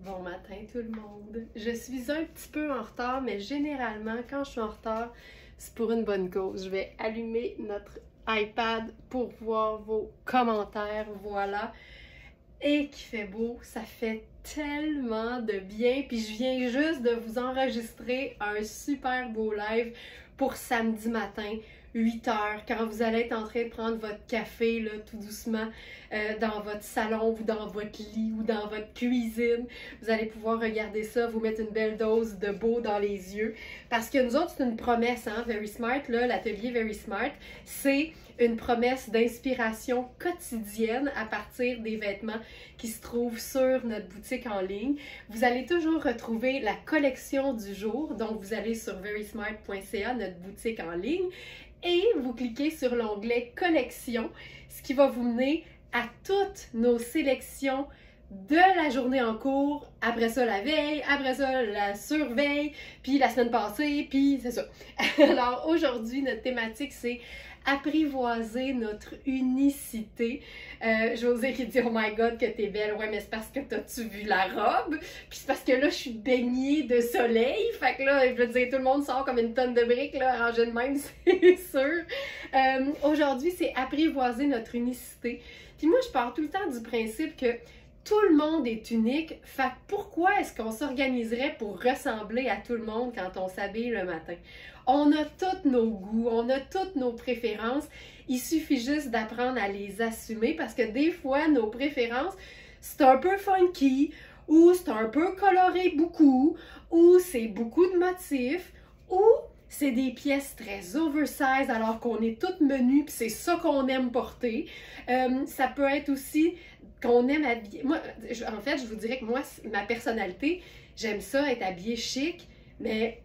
Bon matin tout le monde. Je suis un petit peu en retard, mais généralement, quand je suis en retard, c'est pour une bonne cause. Je vais allumer notre iPad pour voir vos commentaires, voilà. Et qu'il fait beau, ça fait tellement de bien. Puis je viens juste de vous enregistrer un super beau live pour samedi matin, 8 h, quand vous allez être en train de prendre votre café là, tout doucement dans votre salon ou dans votre lit ou dans votre cuisine. Vous allez pouvoir regarder ça, vous mettre une belle dose de beau dans les yeux. Parce que nous autres, c'est une promesse, hein, Very Smart, là, l'atelier Very Smart, c'est une promesse d'inspiration quotidienne à partir des vêtements qui se trouvent sur notre boutique en ligne. Vous allez toujours retrouver la collection du jour, donc vous allez sur verysmart.ca, notre boutique en ligne, et vous cliquez sur l'onglet collection, ce qui va vous mener à toutes nos sélections de la journée en cours, après ça la veille, après ça la surveille, puis la semaine passée, puis c'est ça. Alors aujourd'hui, notre thématique c'est apprivoiser notre unicité. José qui dit « Oh my God, que t'es belle! » Ouais, mais c'est parce que t'as-tu vu la robe? Puis c'est parce que là, je suis baignée de soleil. Fait que là, je veux dire, tout le monde sort comme une tonne de briques, là, rangé de même, c'est sûr. Aujourd'hui, c'est apprivoiser notre unicité. Puis moi, je pars tout le temps du principe que tout le monde est unique, fait que pourquoi est-ce qu'on s'organiserait pour ressembler à tout le monde quand on s'habille le matin? On a tous nos goûts, on a toutes nos préférences, il suffit juste d'apprendre à les assumer parce que des fois, nos préférences, c'est un peu funky, ou c'est un peu coloré beaucoup, ou c'est beaucoup de motifs, ou c'est des pièces très oversize alors qu'on est toutes menues puis c'est ça qu'on aime porter. Ça peut être aussi qu'on aime habiller. Moi, en fait, je vous dirais que moi, ma personnalité, j'aime ça être habillée chic, mais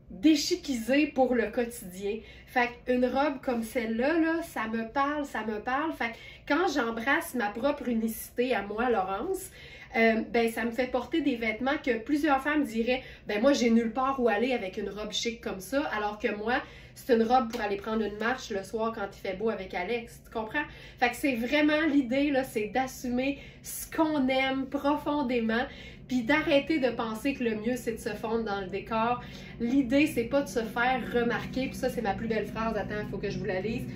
déchiquisée pour le quotidien. Fait qu'une robe comme celle-là, là, ça me parle, ça me parle. Fait que quand j'embrasse ma propre unicité à moi, Laurence, ben ça me fait porter des vêtements que plusieurs femmes diraient ben moi j'ai nulle part où aller avec une robe chic comme ça, alors que moi c'est une robe pour aller prendre une marche le soir quand il fait beau avec Alex, tu comprends? Fait que c'est vraiment l'idée là, c'est d'assumer ce qu'on aime profondément puis d'arrêter de penser que le mieux c'est de se fondre dans le décor. L'idée c'est pas de se faire remarquer, puis ça c'est ma plus belle phrase, attends, il faut que je vous la lise.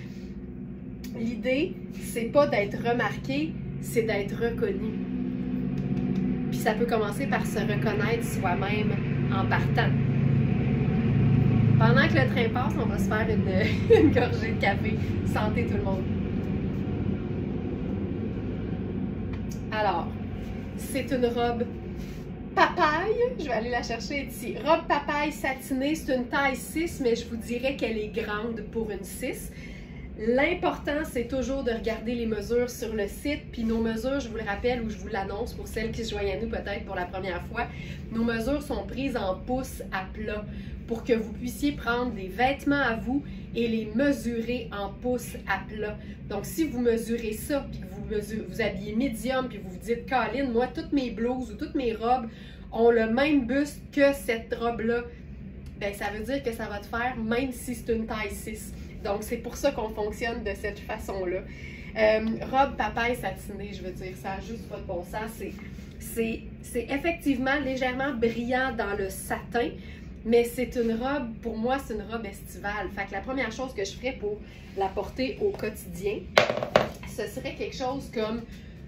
L'idée c'est pas d'être remarqué, c'est d'être reconnu. Puis ça peut commencer par se reconnaître soi-même en partant. Pendant que le train passe, on va se faire une gorgée de café. Santé tout le monde. Alors, c'est une robe papaye. Je vais aller la chercher ici. Robe papaye satinée, c'est une taille 6, mais je vous dirais qu'elle est grande pour une 6. L'important, c'est toujours de regarder les mesures sur le site, puis nos mesures, je vous le rappelle ou je vous l'annonce pour celles qui se joignent à nous peut-être pour la première fois, nos mesures sont prises en pouces à plat pour que vous puissiez prendre des vêtements à vous et les mesurer en pouces à plat. Donc, si vous mesurez ça, puis que vous habillez médium, puis vous vous dites « Colin, moi, toutes mes blouses ou toutes mes robes ont le même buste que cette robe-là », ben ça veut dire que ça va te faire même si c'est une taille 6. Donc, c'est pour ça qu'on fonctionne de cette façon-là. Robe papaye satinée, je veux dire, ça n'a juste pas de bon sens. C'est effectivement légèrement brillant dans le satin, mais c'est une robe, pour moi, c'est une robe estivale. Fait que la première chose que je ferais pour la porter au quotidien, ce serait quelque chose comme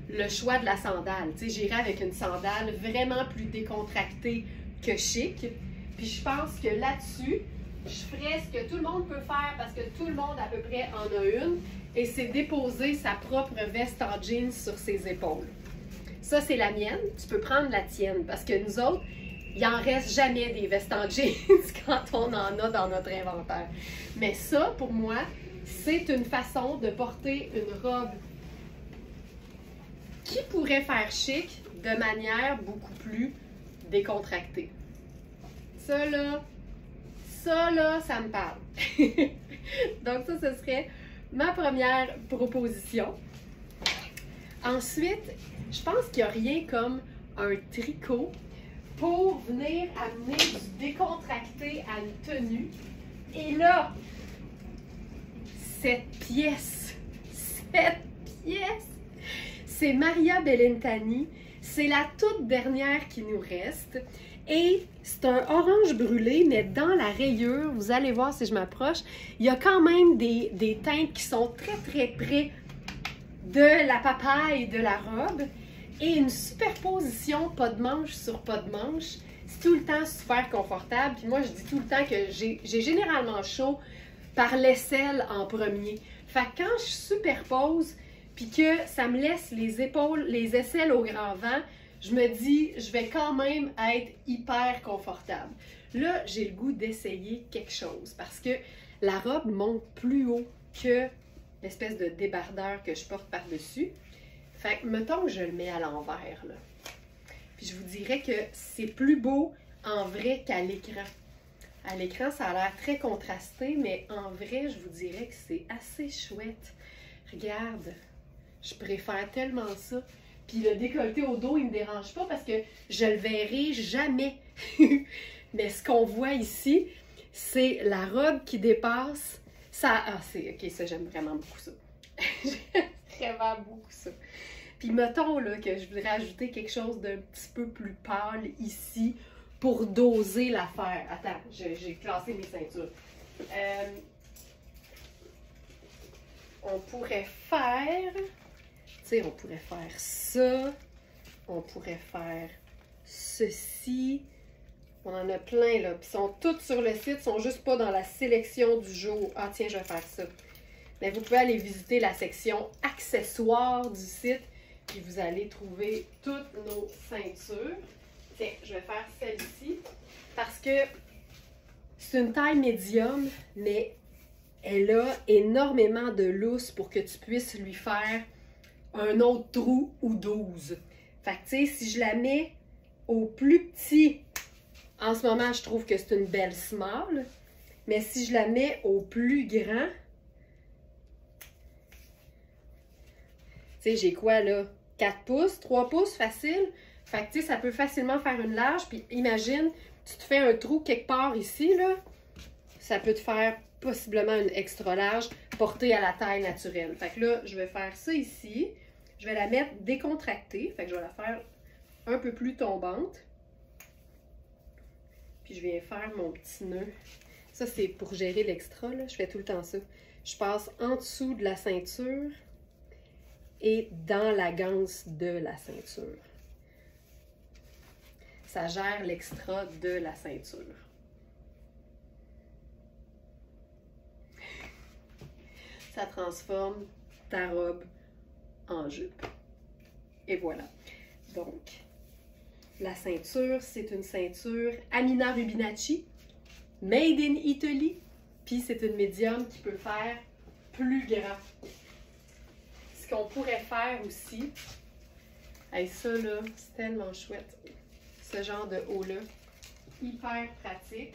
le choix de la sandale. Tu sais, j'irais avec une sandale vraiment plus décontractée que chic. Puis je pense que là-dessus, je ferais ce que tout le monde peut faire parce que tout le monde à peu près en a une et c'est déposer sa propre veste en jeans sur ses épaules. Ça, c'est la mienne. Tu peux prendre la tienne parce que nous autres, il n'en reste jamais des vestes en jeans quand on en a dans notre inventaire. Mais ça, pour moi, c'est une façon de porter une robe qui pourrait faire chic de manière beaucoup plus décontractée. Ça là, ça me parle. Donc ça, ce serait ma première proposition. Ensuite, je pense qu'il n'y a rien comme un tricot pour venir amener du décontracté à une tenue. Et là, cette pièce, c'est Maria Bellentani. C'est la toute dernière qui nous reste. Et c'est un orange brûlé, mais dans la rayure, vous allez voir si je m'approche, il y a quand même des teintes qui sont très très près de la papaye de la robe. Et une superposition pas de manche sur pas de manche. C'est tout le temps super confortable. Puis moi, je dis tout le temps que j'ai généralement chaud par l'aisselle en premier. Fait que quand je superpose, puis que ça me laisse les épaules, les aisselles au grand vent, je me dis, je vais quand même être hyper confortable. Là, j'ai le goût d'essayer quelque chose parce que la robe monte plus haut que l'espèce de débardeur que je porte par-dessus. Fait que, mettons que je le mets à l'envers, là. Puis je vous dirais que c'est plus beau en vrai qu'à l'écran. À l'écran, ça a l'air très contrasté, mais en vrai, je vous dirais que c'est assez chouette. Regarde, je préfère tellement ça. Puis le décolleté au dos, il ne me dérange pas parce que je le verrai jamais. Mais ce qu'on voit ici, c'est la robe qui dépasse. Ça, ok, ça, j'aime vraiment beaucoup ça. J'aime vraiment beaucoup ça. Puis mettons là, que je voudrais ajouter quelque chose d'un petit peu plus pâle ici pour doser l'affaire. Attends, j'ai classé mes ceintures. On pourrait faire... Tu sais, on pourrait faire ça. On pourrait faire ceci. On en a plein, là. Puis ils sont toutes sur le site, ils sont juste pas dans la sélection du jour. Ah, tiens, je vais faire ça. Mais vous pouvez aller visiter la section accessoires du site. Puis vous allez trouver toutes nos ceintures. Tiens, je vais faire celle-ci. Parce que c'est une taille médium, mais elle a énormément de lousse pour que tu puisses lui faire un autre trou ou 12. Fait que, tu sais, si je la mets au plus petit, en ce moment, je trouve que c'est une belle small. Mais si je la mets au plus grand, tu sais, j'ai quoi là? 4 pouces, 3 pouces, facile. Fait que, tu sais, ça peut facilement faire une large. Puis imagine, tu te fais un trou quelque part ici, là. Ça peut te faire possiblement une extra large portée à la taille naturelle. Fait que là, je vais faire ça ici. Je vais la mettre décontractée. Fait que je vais la faire un peu plus tombante. Puis je viens faire mon petit nœud. Ça, c'est pour gérer l'extra, là. Je fais tout le temps ça. Je passe en dessous de la ceinture et dans la ganse de la ceinture. Ça gère l'extra de la ceinture. Ça transforme ta robe en jupe. Et voilà. Donc, la ceinture, c'est une ceinture Amina Rubinacci, made in Italy. Puis c'est une médium qui peut faire plus grand. Ce qu'on pourrait faire aussi, hey, ça là, c'est tellement chouette. Ce genre de haut-là, hyper pratique.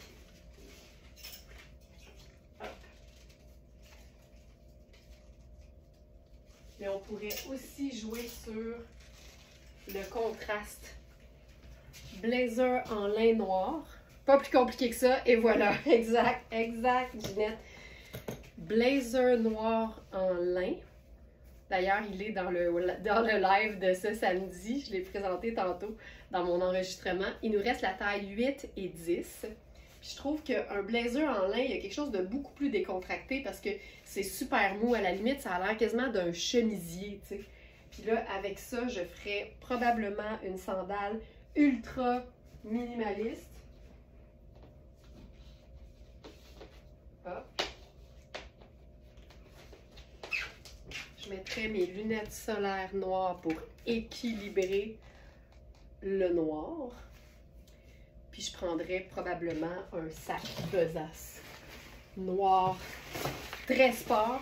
Hop. Mais on pourrait aussi jouer sur le contraste. Blazer en lin noir. Pas plus compliqué que ça. Et voilà, exact, Ginette. Blazer noir en lin. D'ailleurs, il est dans le live de ce samedi. Je l'ai présenté tantôt dans mon enregistrement. Il nous reste la taille 8 et 10. Puis je trouve qu'un blazer en lin, il y a quelque chose de beaucoup plus décontracté parce que c'est super mou. À la limite, ça a l'air quasiment d'un chemisier, tu sais. Puis là, avec ça, je ferais probablement une sandale ultra minimaliste. Hop. Je mettrais mes lunettes solaires noires pour équilibrer le noir. Puis je prendrais probablement un sac besace noir très sport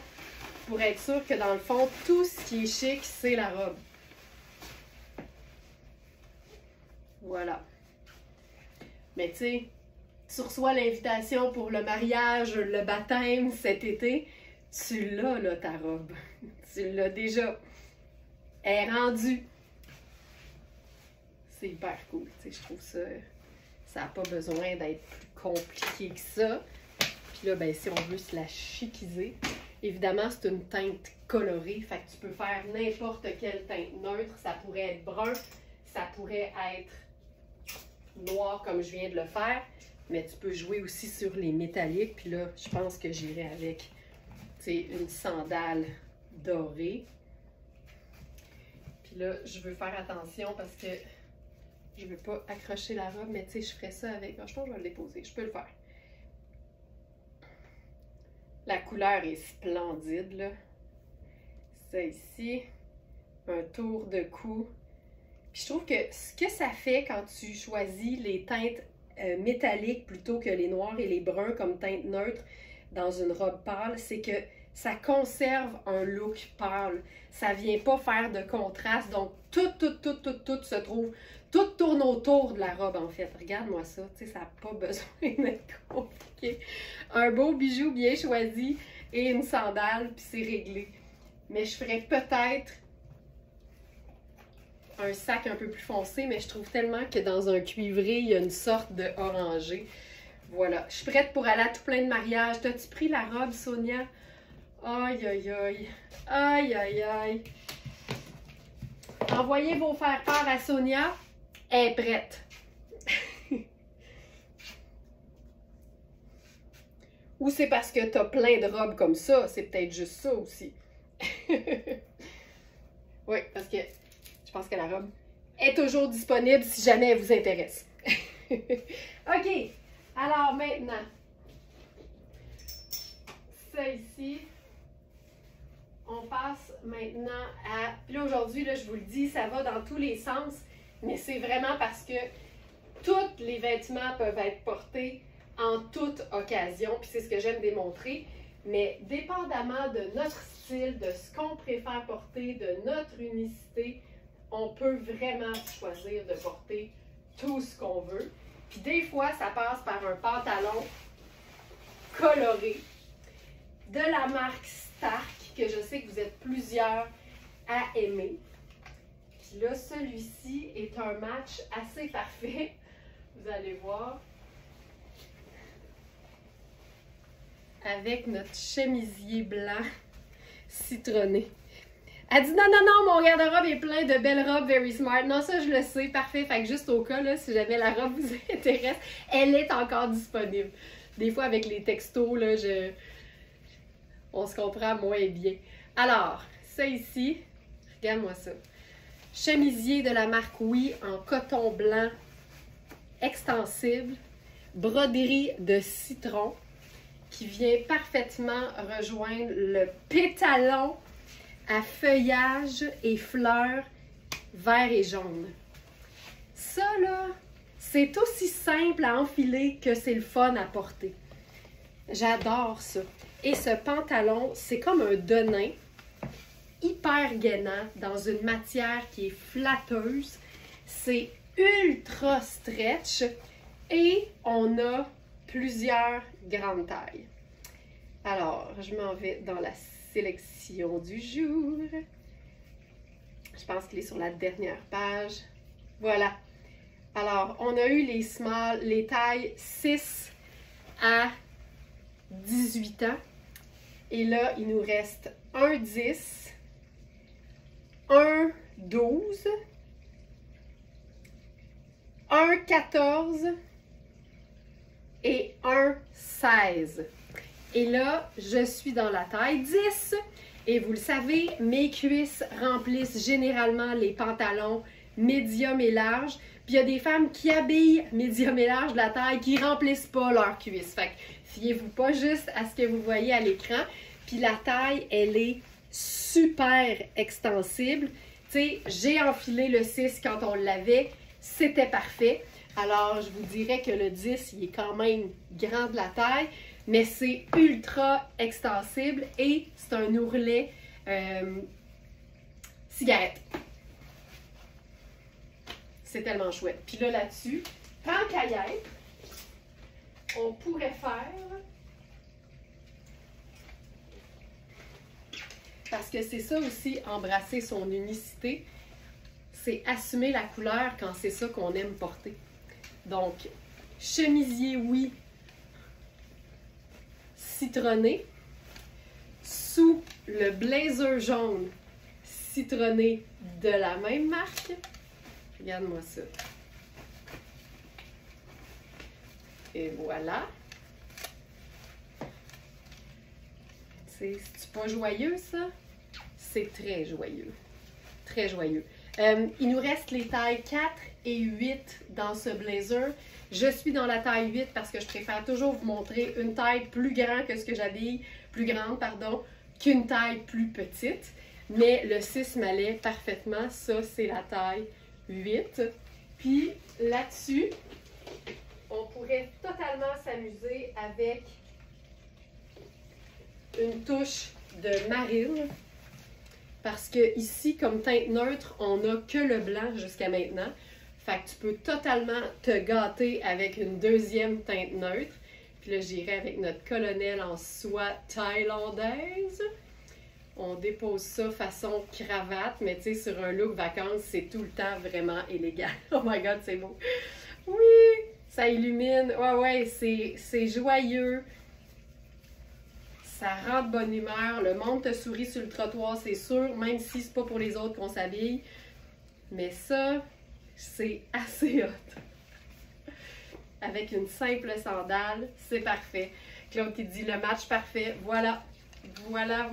pour être sûr que dans le fond, tout ce qui est chic, c'est la robe. Voilà. Mais tu sais, tu reçois l'invitation pour le mariage, le baptême cet été, tu l'as là ta robe. Tu l'as déjà. Elle est rendue. C'est hyper cool. Tu sais, je trouve ça... Ça n'a pas besoin d'être plus compliqué que ça. Puis là, ben, si on veut se la chiquiser, évidemment, c'est une teinte colorée. Fait que tu peux faire n'importe quelle teinte neutre. Ça pourrait être brun, Ça pourrait être noir comme je viens de le faire, mais tu peux jouer aussi sur les métalliques. Puis là, je pense que j'irai avec, tu sais, une sandale dorée. Puis là, je veux faire attention parce que je ne veux pas accrocher la robe, mais tu sais, je ferais ça avec... Je pense que je vais le déposer, je peux le faire. La couleur est splendide, là. Ça ici, un tour de cou. Puis je trouve que ce que ça fait quand tu choisis les teintes métalliques plutôt que les noirs et les bruns comme teinte neutre dans une robe pâle, c'est que ça conserve un look pâle. Ça vient pas faire de contraste. Donc, tout se trouve, tout tourne autour de la robe, en fait. Regarde-moi ça, tu sais, ça n'a pas besoin d'être compliqué. Un beau bijou bien choisi et une sandale, puis c'est réglé. Mais je ferais peut-être un sac un peu plus foncé, mais je trouve tellement que dans un cuivré, il y a une sorte de orangé. Voilà, je suis prête pour aller à tout plein de mariages. T'as-tu pris la robe, Sonia? Aïe, aïe, aïe. Aïe, aïe, aïe. Envoyez vos faire-part à Sonia. Elle est prête. Ou c'est parce que t'as plein de robes comme ça. C'est peut-être juste ça aussi. Oui, parce que je pense que la robe est toujours disponible si jamais elle vous intéresse. OK. Alors maintenant, ça ici, on passe maintenant à... Puis là aujourd'hui, là, je vous le dis, ça va dans tous les sens, mais c'est vraiment parce que tous les vêtements peuvent être portés en toute occasion, puis c'est ce que j'aime démontrer. Mais dépendamment de notre style, de ce qu'on préfère porter, de notre unicité, on peut vraiment choisir de porter tout ce qu'on veut. Puis des fois, ça passe par un pantalon coloré de la marque Stark, que je sais que vous êtes plusieurs à aimer. Puis là, celui-ci est un match assez parfait. Vous allez voir. Avec notre chemisier blanc citronné. Elle dit non, non, non, mon garde-robe est plein de belles robes very smart. Non, ça je le sais, parfait. Fait que juste au cas, là, si jamais la robe vous intéresse, elle est encore disponible. Des fois avec les textos, là, on se comprend moins bien. Alors, ça ici, regarde-moi ça. Chemisier de la marque Oui en coton blanc extensible, broderie de citron, qui vient parfaitement rejoindre le pétalon à feuillage et fleurs vert et jaune. Ça, là, c'est aussi simple à enfiler que c'est le fun à porter. J'adore ça. Et ce pantalon, c'est comme un denim hyper gainant dans une matière qui est flatteuse. C'est ultra stretch et on a plusieurs grandes tailles. Alors, je m'en vais dans la sélection du jour. Je pense qu'il est sur la dernière page. Voilà. Alors, on a eu les small, les tailles 6 à 18 ans. Et là, il nous reste un 10, un 12, un 14 et un 16. Et là, je suis dans la taille 10 et vous le savez, mes cuisses remplissent généralement les pantalons médium et large. Puis il y a des femmes qui habillent médium et large de la taille qui remplissent pas leurs cuisses. Fait que fiez-vous pas juste à ce que vous voyez à l'écran. Puis la taille, elle est super extensible. Tu sais, j'ai enfilé le 6 quand on l'avait, c'était parfait. Alors, je vous dirais que le 10, il est quand même grand de la taille, mais c'est ultra extensible et c'est un ourlet cigarette. C'est tellement chouette. Puis là, là-dessus, tant qu'à y être, on pourrait faire... Parce que c'est ça aussi, embrasser son unicité, c'est assumer la couleur quand c'est ça qu'on aime porter. Donc, chemisier, oui, citronné, sous le blazer jaune citronné de la même marque. Regarde-moi ça. Et voilà. C'est pas joyeux, ça? C'est très joyeux. Très joyeux. Il nous reste les tailles 4 et 8 dans ce blazer. Je suis dans la taille 8 parce que je préfère toujours vous montrer une taille plus grande que ce que j'habille, plus grande, pardon, qu'une taille plus petite. Mais le 6 m'allait parfaitement. Ça, c'est la taille 8. Puis là-dessus, on pourrait totalement s'amuser avec une touche de marine. Parce que ici, comme teinte neutre, on n'a que le blanc jusqu'à maintenant. Fait que tu peux totalement te gâter avec une deuxième teinte neutre. Puis là, j'irai avec notre colonel en soie thaïlandaise. On dépose ça façon cravate, mais tu sais, sur un look vacances, c'est tout le temps vraiment élégant. Oh my god, c'est beau! Oui! Ça illumine. Ouais, c'est joyeux. Ça rend de bonne humeur. Le monde te sourit sur le trottoir, c'est sûr, même si c'est pas pour les autres qu'on s'habille. Mais ça, c'est assez hot. Avec une simple sandale, c'est parfait. Claude qui dit le match parfait. Voilà. Voilà.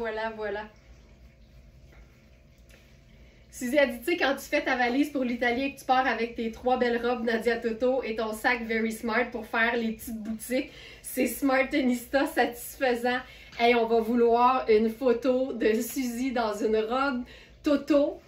Suzy a dit, tu sais, quand tu fais ta valise pour l'Italie et que tu pars avec tes 3 belles robes Nadia Toto et ton sac Very Smart pour faire les petites boutiques, c'est Smartenista satisfaisant. Hey, on va vouloir une photo de Suzy dans une robe Toto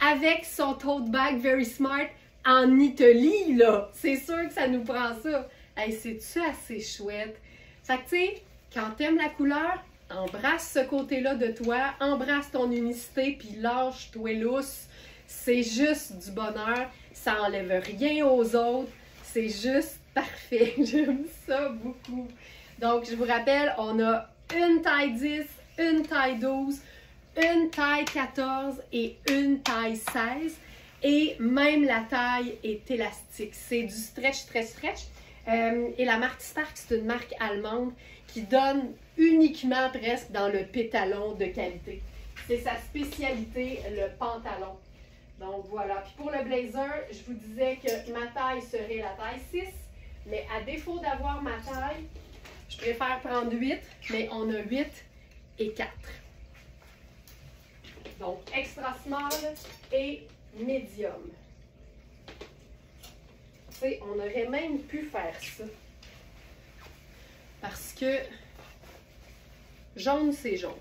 avec son tote bag Very Smart en Italie, là. C'est sûr que ça nous prend ça. Hey, c'est-tu assez chouette? Fait que, tu sais, quand t'aimes la couleur, embrasse ce côté-là de toi, embrasse ton unicité, puis lâche-toi lousse. C'est juste du bonheur. Ça enlève rien aux autres. C'est juste parfait. J'aime ça beaucoup. Donc, je vous rappelle, on a une taille 10, une taille 12, une taille 14 et une taille 16. Et même la taille est élastique. C'est du stretch, très stretch. Et la marque Stark, c'est une marque allemande qui donne uniquement presque dans le pétalon de qualité. C'est sa spécialité, le pantalon. Donc voilà. Puis pour le blazer, je vous disais que ma taille serait la taille 6. Mais à défaut d'avoir ma taille, je préfère prendre 8. Mais on a 8 et 4. Donc extra small et medium. Tu sais, on aurait même pu faire ça. Parce que jaune, c'est jaune.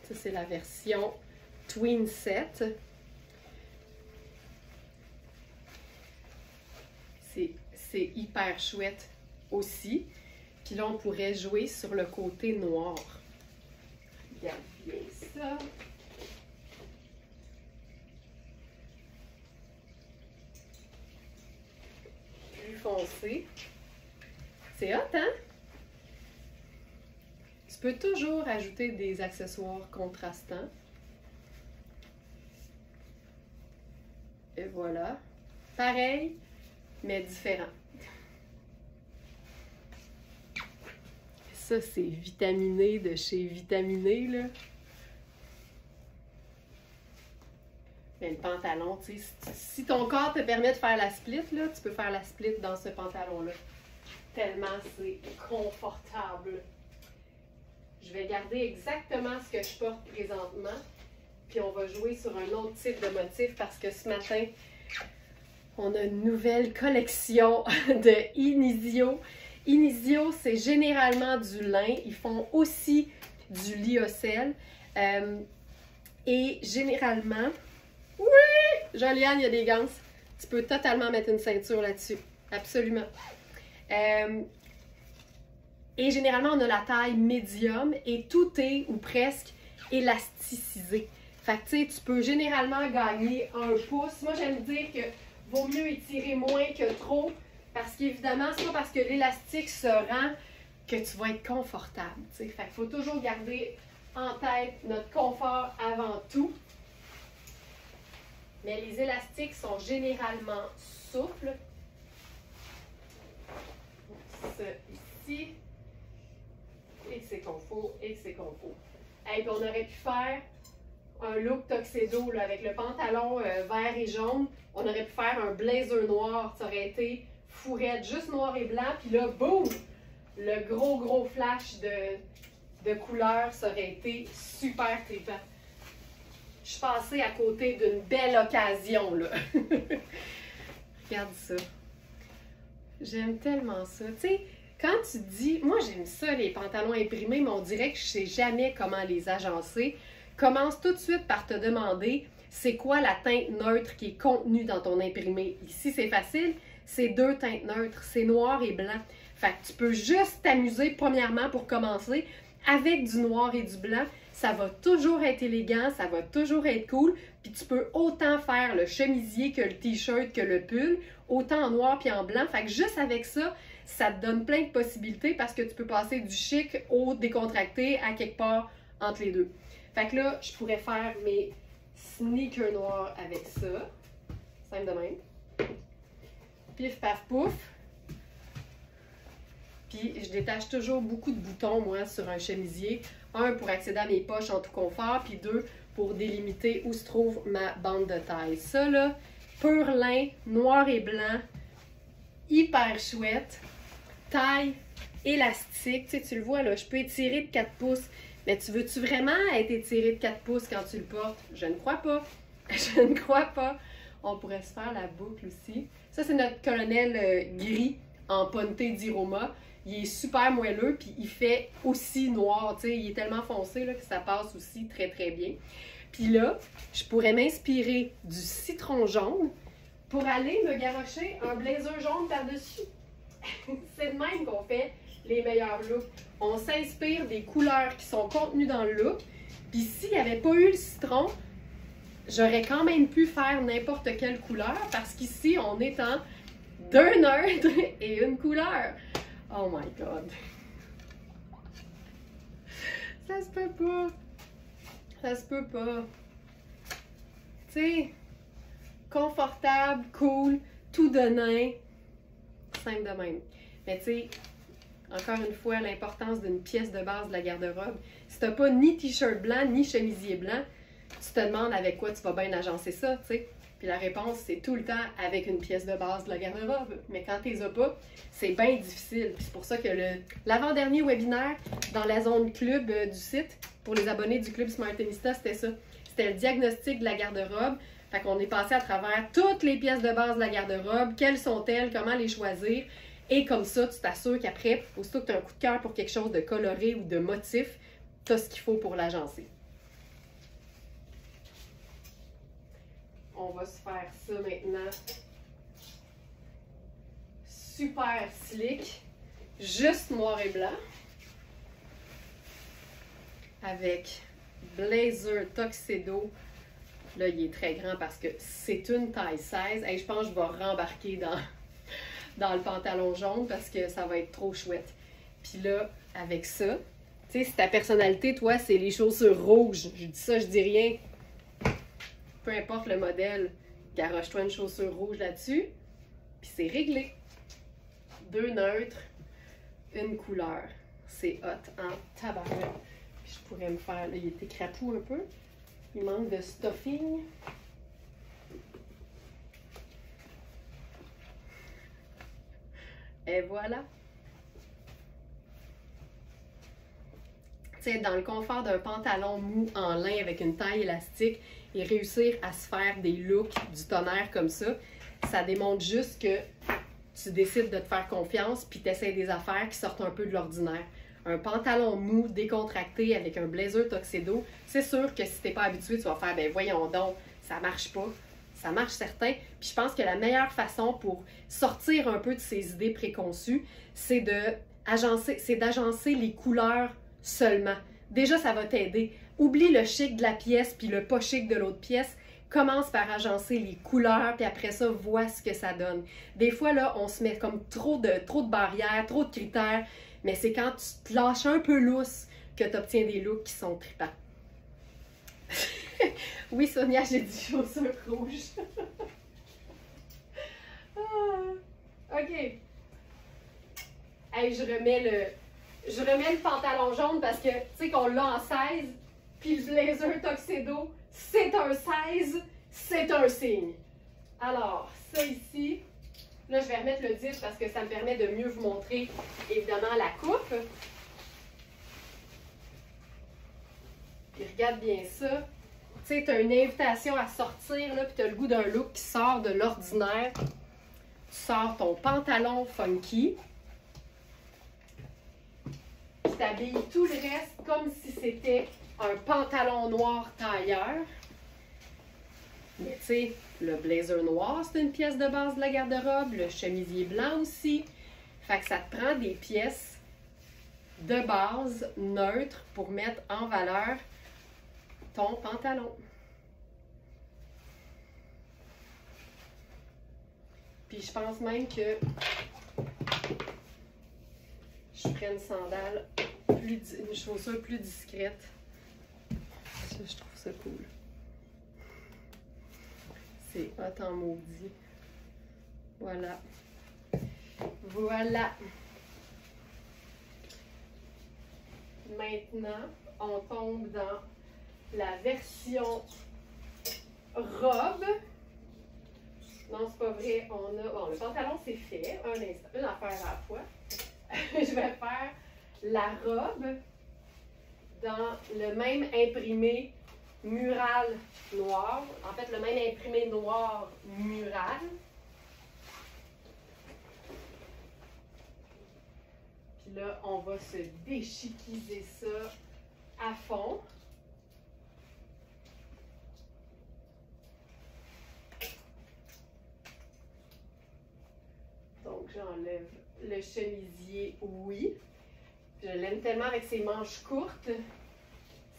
Ça, c'est la version Twin Set. C'est hyper chouette aussi. Puis là, on pourrait jouer sur le côté noir. Regarde bien ça. Plus foncé. C'est hot, hein? Tu peux toujours ajouter des accessoires contrastants. Et voilà. Pareil, mais différent. Ça, c'est vitaminé de chez Vitaminé, là. Mais le pantalon, tu sais, si ton corps te permet de faire la split, là, tu peux faire la split dans ce pantalon-là. Tellement c'est confortable. Je vais garder exactement ce que je porte présentement. Puis on va jouer sur un autre type de motif parce que ce matin, on a une nouvelle collection de Inizio. Inizio, c'est généralement du lin. Ils font aussi du lyocell. Et généralement... Oui! Joliane, il y a des gants. Tu peux totalement mettre une ceinture là-dessus. Absolument. Et généralement, on a la taille médium et tout est, ou presque, élasticisé. Fait que, tu sais, tu peux généralement gagner 1 pouce. Moi, j'aime dire que vaut mieux étirer moins que trop parce qu'évidemment, c'est pas parce que l'élastique se rend que tu vas être confortable, tu sais. Fait qu'il faut toujours garder en tête notre confort avant tout. Mais les élastiques sont généralement souples. Ça ici. Et c'est qu'on faut, et c'est qu'on faut. Et puis on aurait pu faire un look tuxedo là, avec le pantalon vert et jaune. On aurait pu faire un blazer noir. Ça aurait été fourrette, juste noir et blanc. Puis là, boum! Le gros flash de couleur, ça aurait été super trippant. Je suis passée à côté d'une belle occasion, là. Regarde ça. J'aime tellement ça. Tu sais, quand tu dis... Moi, j'aime ça, les pantalons imprimés, mais on dirait que je sais jamais comment les agencer. Commence tout de suite par te demander c'est quoi la teinte neutre qui est contenue dans ton imprimé. Ici, c'est facile. C'est 2 teintes neutres. C'est noir et blanc. Fait que tu peux juste t'amuser, premièrement, pour commencer, avec du noir et du blanc. Ça va toujours être élégant, ça va toujours être cool. Puis tu peux autant faire le chemisier que le t-shirt, que le pull, autant en noir puis en blanc. Fait que juste avec ça, ça te donne plein de possibilités parce que tu peux passer du chic au décontracté à quelque part entre les deux. Fait que là, je pourrais faire mes sneakers noirs avec ça. Simple de même. Pif, paf, pouf. Puis je détache toujours beaucoup de boutons, moi, sur un chemisier. Un, pour accéder à mes poches en tout confort, puis 2, pour délimiter où se trouve ma bande de taille. Ça, là, pur lin, noir et blanc, hyper chouette. Taille élastique. Tu sais, tu le vois, là, je peux étirer de 4 pouces. Mais tu veux-tu vraiment être étiré de 4 pouces quand tu le portes? Je ne crois pas. Je ne crois pas. On pourrait se faire la boucle aussi. Ça, c'est notre colonel gris en ponté d'Iroma. Il est super moelleux, puis il fait aussi noir, tu sais, il est tellement foncé là, que ça passe aussi très bien. Puis là, je pourrais m'inspirer du citron jaune pour aller me garrocher un blazer jaune par-dessus. C'est de même qu'on fait les meilleurs looks. On s'inspire des couleurs qui sont contenues dans le look, puis s'il n'y avait pas eu le citron, j'aurais quand même pu faire n'importe quelle couleur, parce qu'ici, on est en 2 neutres et une couleur. Oh my God! Ça se peut pas! Ça se peut pas! Tu sais, confortable, cool, tout de nain, simple de même. Mais tu sais, encore une fois, l'importance d'une pièce de base de la garde-robe. Si t'as pas ni t-shirt blanc, ni chemisier blanc, tu te demandes avec quoi tu vas bien agencer ça, tu sais. Puis la réponse, c'est tout le temps avec une pièce de base de la garde-robe. Mais quand tu les as pas, c'est bien difficile. Puis c'est pour ça que l'avant-dernier webinaire dans la zone club du site, pour les abonnés du club Smartinista, c'était ça. C'était le diagnostic de la garde-robe. Fait qu'on est passé à travers toutes les pièces de base de la garde-robe, quelles sont-elles, comment les choisir. Et comme ça, tu t'assures qu'après, aussitôt que tu as un coup de cœur pour quelque chose de coloré ou de motif, tu as ce qu'il faut pour l'agencer. On va se faire ça maintenant. Super slick. Juste noir et blanc. Avec blazer tuxedo. Là, il est très grand parce que c'est une taille 16. Et je pense que je vais rembarquer dans le pantalon jaune parce que ça va être trop chouette. Puis là, avec ça, tu sais, si ta personnalité, toi, c'est les chaussures rouges. Je dis ça, je dis rien. Peu importe le modèle, garoche-toi une chaussure rouge là-dessus, puis c'est réglé. 2 neutres, une couleur. C'est hot en tabarouette. Puis je pourrais me faire, là, il était crapou un peu. Il manque de stuffing. Et voilà. Tu sais, dans le confort d'un pantalon mou en lin avec une taille élastique et réussir à se faire des looks du tonnerre comme ça, ça démontre juste que tu décides de te faire confiance puis tu essaies des affaires qui sortent un peu de l'ordinaire. Un pantalon mou, décontracté avec un blazer tuxedo, c'est sûr que si tu n'es pas habitué, tu vas faire « ben voyons donc, ça marche pas ». Ça marche certain. Puis je pense que la meilleure façon pour sortir un peu de ces idées préconçues, c'est d'agencer les couleurs seulement. Déjà, ça va t'aider. Oublie le chic de la pièce puis le pas chic de l'autre pièce. Commence par agencer les couleurs, puis après ça, vois ce que ça donne. Des fois, là, on se met comme trop de barrières, trop de critères, mais c'est quand tu te lâches un peu lousse que tu obtiens des looks qui sont trippants. Oui, Sonia, j'ai dit chaussures rouges. OK. Hey, je remets le pantalon jaune parce que, tu sais qu'on l'a en 16, Puis le blazer tuxedo, c'est un 16, c'est un signe. Alors, ça ici, là je vais remettre le 10 parce que ça me permet de mieux vous montrer évidemment la coupe. Puis regarde bien ça. Tu sais, tu as une invitation à sortir, là, puis tu as le goût d'un look qui sort de l'ordinaire. Tu sors ton pantalon funky. Tu t'habilles tout le reste comme si c'était un pantalon noir tailleur. Mais tu sais, le blazer noir, c'est une pièce de base de la garde-robe. Le chemisier blanc aussi. Fait que ça te prend des pièces de base neutres pour mettre en valeur ton pantalon. Puis je pense même que je ferais une sandale, une chaussure plus discrète. Ça, je trouve ça cool. C'est hot en maudit. Voilà. Voilà. Maintenant, on tombe dans la version robe. Non, c'est pas vrai. On a. Bon, le pantalon, c'est fait. Un instant. Une affaire à la fois. Je vais faire la robe dans le même imprimé mural noir. En fait, le même imprimé noir mural. Puis là, on va se déchiquiser ça à fond. Donc, j'enlève le chemisier, oui. Je l'aime tellement avec ses manches courtes.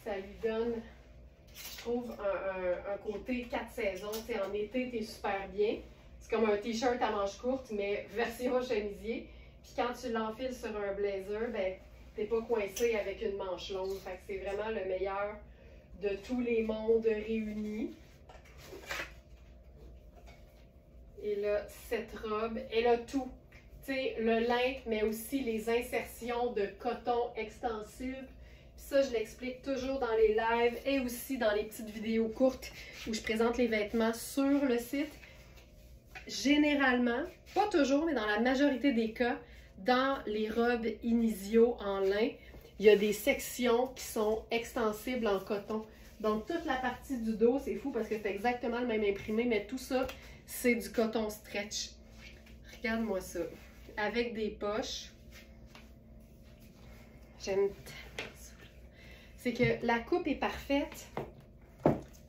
Ça lui donne, je trouve, un côté 4 saisons. T'sais, en été, t'es super bien. C'est comme un t-shirt à manches courtes, mais version chemisier. Puis quand tu l'enfiles sur un blazer, ben, t'es pas coincé avec une manche longue. Fait que c'est vraiment le meilleur de tous les mondes réunis. Et là, cette robe, elle a tout. Tu sais, le lin, mais aussi les insertions de coton extensible. Puis ça, je l'explique toujours dans les lives et aussi dans les petites vidéos courtes où je présente les vêtements sur le site. Généralement, pas toujours, mais dans la majorité des cas, dans les robes Inizio en lin, il y a des sections qui sont extensibles en coton. Donc, toute la partie du dos, c'est fou parce que c'est exactement le même imprimé, mais tout ça, c'est du coton stretch. Regarde-moi ça. Avec des poches. J'aime tellement ça. C'est que la coupe est parfaite.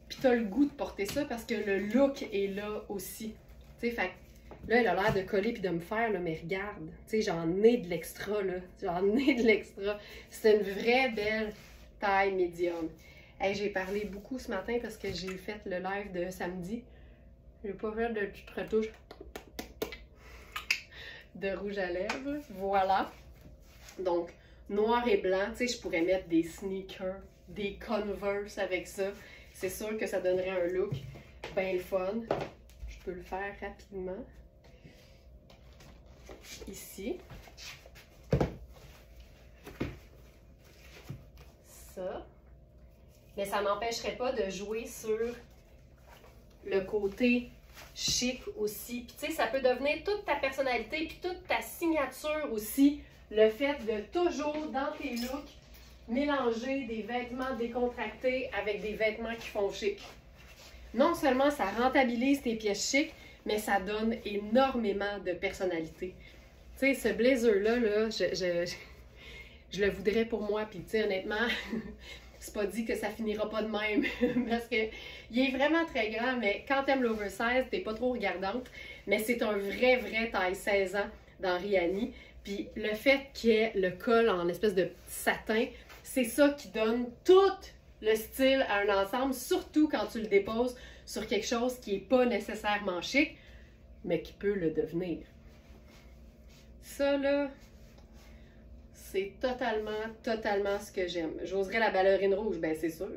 Puis tu as le goût de porter ça parce que le look est là aussi. Tu sais, fait là, elle a l'air de coller puis de me faire, là, mais regarde. Tu sais, j'en ai de l'extra, là. J'en ai de l'extra. C'est une vraie belle taille médium. Hey, j'ai parlé beaucoup ce matin parce que j'ai fait le live de samedi. J'ai pas fait de petite retouche de rouge à lèvres. Voilà. Donc, noir et blanc. Tu sais, je pourrais mettre des sneakers, des Converse avec ça. C'est sûr que ça donnerait un look bien le fun. Je peux le faire rapidement. Ici. Ça. Mais ça n'empêcherait pas de jouer sur le côté chic aussi. Puis tu sais, ça peut devenir toute ta personnalité puis toute ta signature aussi. Le fait de toujours, dans tes looks, mélanger des vêtements décontractés avec des vêtements qui font chic. Non seulement ça rentabilise tes pièces chic, mais ça donne énormément de personnalité. Tu sais, ce blazer-là, là, je le voudrais pour moi. Puis tu sais, honnêtement, c'est pas dit que ça finira pas de même. Parce que il est vraiment très grand, mais quand t'aimes l'oversize, t'es pas trop regardante. Mais c'est un vrai taille 16 ans dans Rihanni. Puis le fait qu'il y ait le col en espèce de satin, c'est ça qui donne tout le style à un ensemble, surtout quand tu le déposes sur quelque chose qui n'est pas nécessairement chic, mais qui peut le devenir. Ça, là, c'est totalement ce que j'aime. J'oserais la ballerine rouge, ben c'est sûr.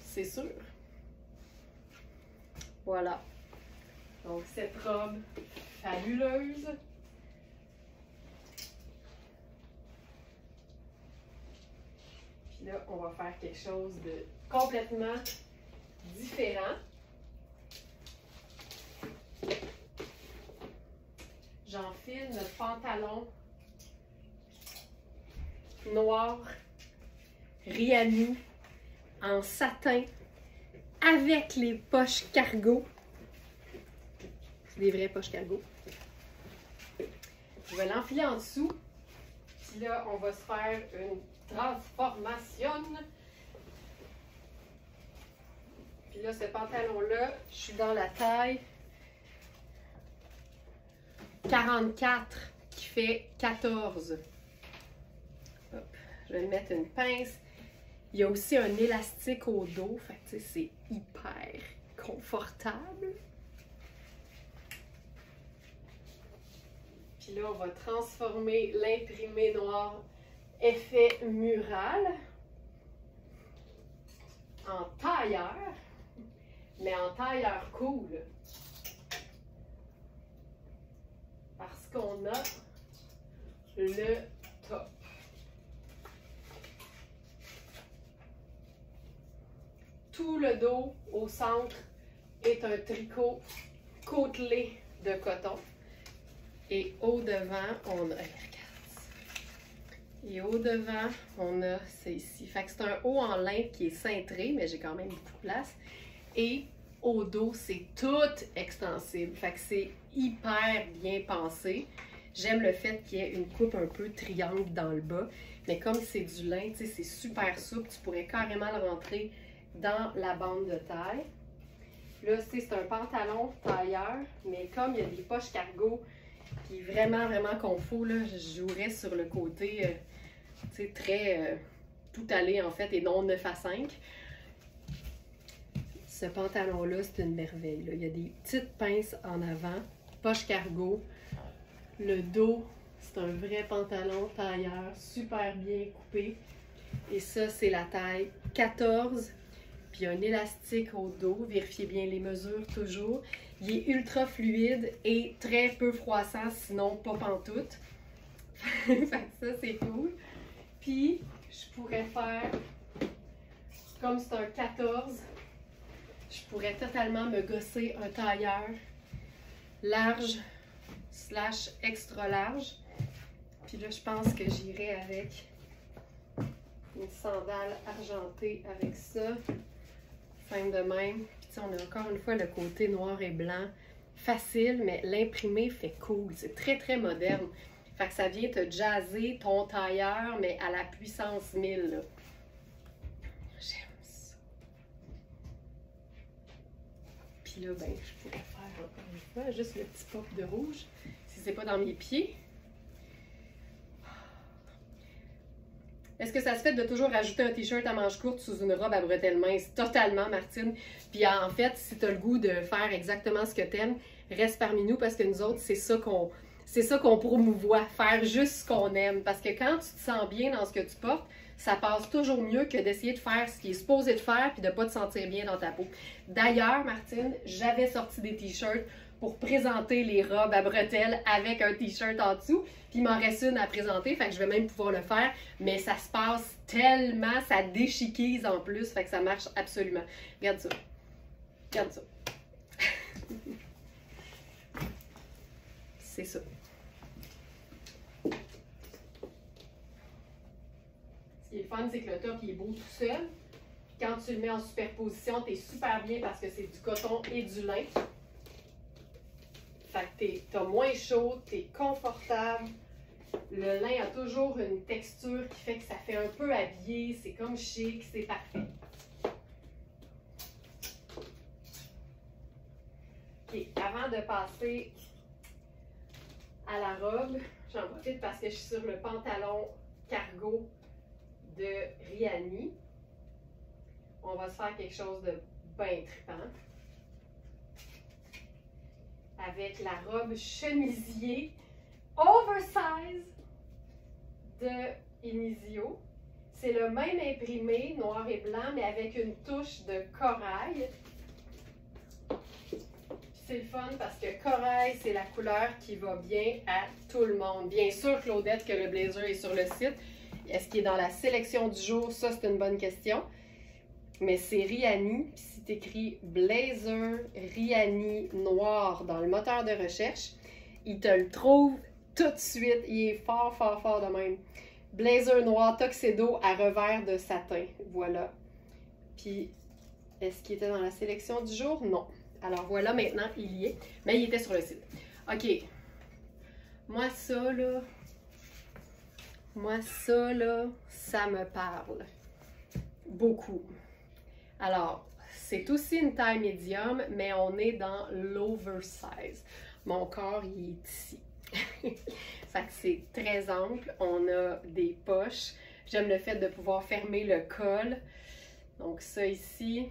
C'est sûr. Voilà. Donc, cette robe fabuleuse. Puis là, on va faire quelque chose de complètement différent. J'enfile notre pantalon noir Rihanni en satin avec les poches cargo. C'est des vraies poches cargo. Je vais l'enfiler en dessous. Puis là, on va se faire une transformation. Puis là, ce pantalon-là, je suis dans la taille 44 qui fait 14. Hop, je vais mettre une pince. Il y a aussi un élastique au dos, fait que c'est hyper confortable. Puis là, on va transformer l'imprimé noir effet mural en tailleur, mais en tailleur cool. Parce qu'on a le top. Tout le dos au centre est un tricot côtelé de coton. Et au devant, on a... Et au devant, on a c'est ici. Fait que c'est un haut en lin qui est cintré, mais j'ai quand même beaucoup de place. Et au dos, c'est tout extensible. Fait que c'est hyper bien pensé. J'aime le fait qu'il y ait une coupe un peu triangle dans le bas. Mais comme c'est du lin, tu sais, c'est super souple. Tu pourrais carrément le rentrer dans la bande de taille. Là, c'est un pantalon tailleur, mais comme il y a des poches cargo, puis vraiment confort, là, je jouerais sur le côté, tu sais, très tout allé en fait, et non 9 à 5. Ce pantalon-là, c'est une merveille, là. Il y a des petites pinces en avant, poche cargo. Le dos, c'est un vrai pantalon tailleur, super bien coupé. Et ça, c'est la taille 14. Puis il y a un élastique au dos. Vérifiez bien les mesures toujours. Il est ultra fluide et très peu froissant, sinon pas pantoute. Fait que ça, c'est cool. Puis, je pourrais faire, comme c'est un 14, je pourrais totalement me gosser un tailleur large slash extra large. Puis là, je pense que j'irai avec une sandale argentée avec ça. Simple de même. Puis on a encore une fois le côté noir et blanc. Facile, mais l'imprimé fait cool. C'est très moderne. Fait que ça vient te jazzer ton tailleur, mais à la puissance 1000. Là. J'aime ça. Puis là, ben, je pourrais faire encore une fois juste le petit pop de rouge, si c'est pas dans mes pieds. Est-ce que ça se fait de toujours rajouter un t-shirt à manches courtes sous une robe à bretelles minces? Totalement, Martine. Puis en fait, si tu as le goût de faire exactement ce que tu aimes, reste parmi nous parce que nous autres, c'est ça qu'on promouvoit, faire juste ce qu'on aime. Parce que quand tu te sens bien dans ce que tu portes, ça passe toujours mieux que d'essayer de faire ce qui est supposé de faire puis de ne pas te sentir bien dans ta peau. D'ailleurs, Martine, j'avais sorti des t-shirts pour présenter les robes à bretelles avec un t-shirt en dessous. Puis il m'en reste une à présenter, fait que je vais même pouvoir le faire. Mais ça se passe tellement, ça déchiquise en plus, fait que ça marche absolument. Regarde ça. Regarde ça. C'est ça. Ce qui est le fun, c'est que le top il est beau tout seul. Puis quand tu le mets en superposition, t'es super bien parce que c'est du coton et du lin. Fait que t'as moins chaud, t'es confortable. Le lin a toujours une texture qui fait que ça fait un peu habillé. C'est comme chic, c'est parfait. OK, avant de passer à la robe, j'en profite parce que je suis sur le pantalon cargo de Rihanni. On va se faire quelque chose de bien trippant. Avec la robe chemisier oversize de Inizio. C'est le même imprimé, noir et blanc, mais avec une touche de corail. C'est le fun parce que corail, c'est la couleur qui va bien à tout le monde. Bien sûr, Claudette, que le blazer est sur le site. Est-ce qu'il est dans la sélection du jour? Ça, c'est une bonne question. Mais c'est Riani, puis si tu écris Blazer Riani noir dans le moteur de recherche, il te le trouve tout de suite. Il est fort, fort, fort de même. Blazer noir Tuxedo à revers de satin. Voilà. Puis, est-ce qu'il était dans la sélection du jour? Non. Alors voilà, maintenant, il y est. Mais il était sur le site. OK. Moi, ça, là, ça me parle. Beaucoup. Alors, c'est aussi une taille médium, mais on est dans l'oversize. Mon corps, il est ici. Fait que c'est très ample. On a des poches. J'aime le fait de pouvoir fermer le col. Donc ça ici.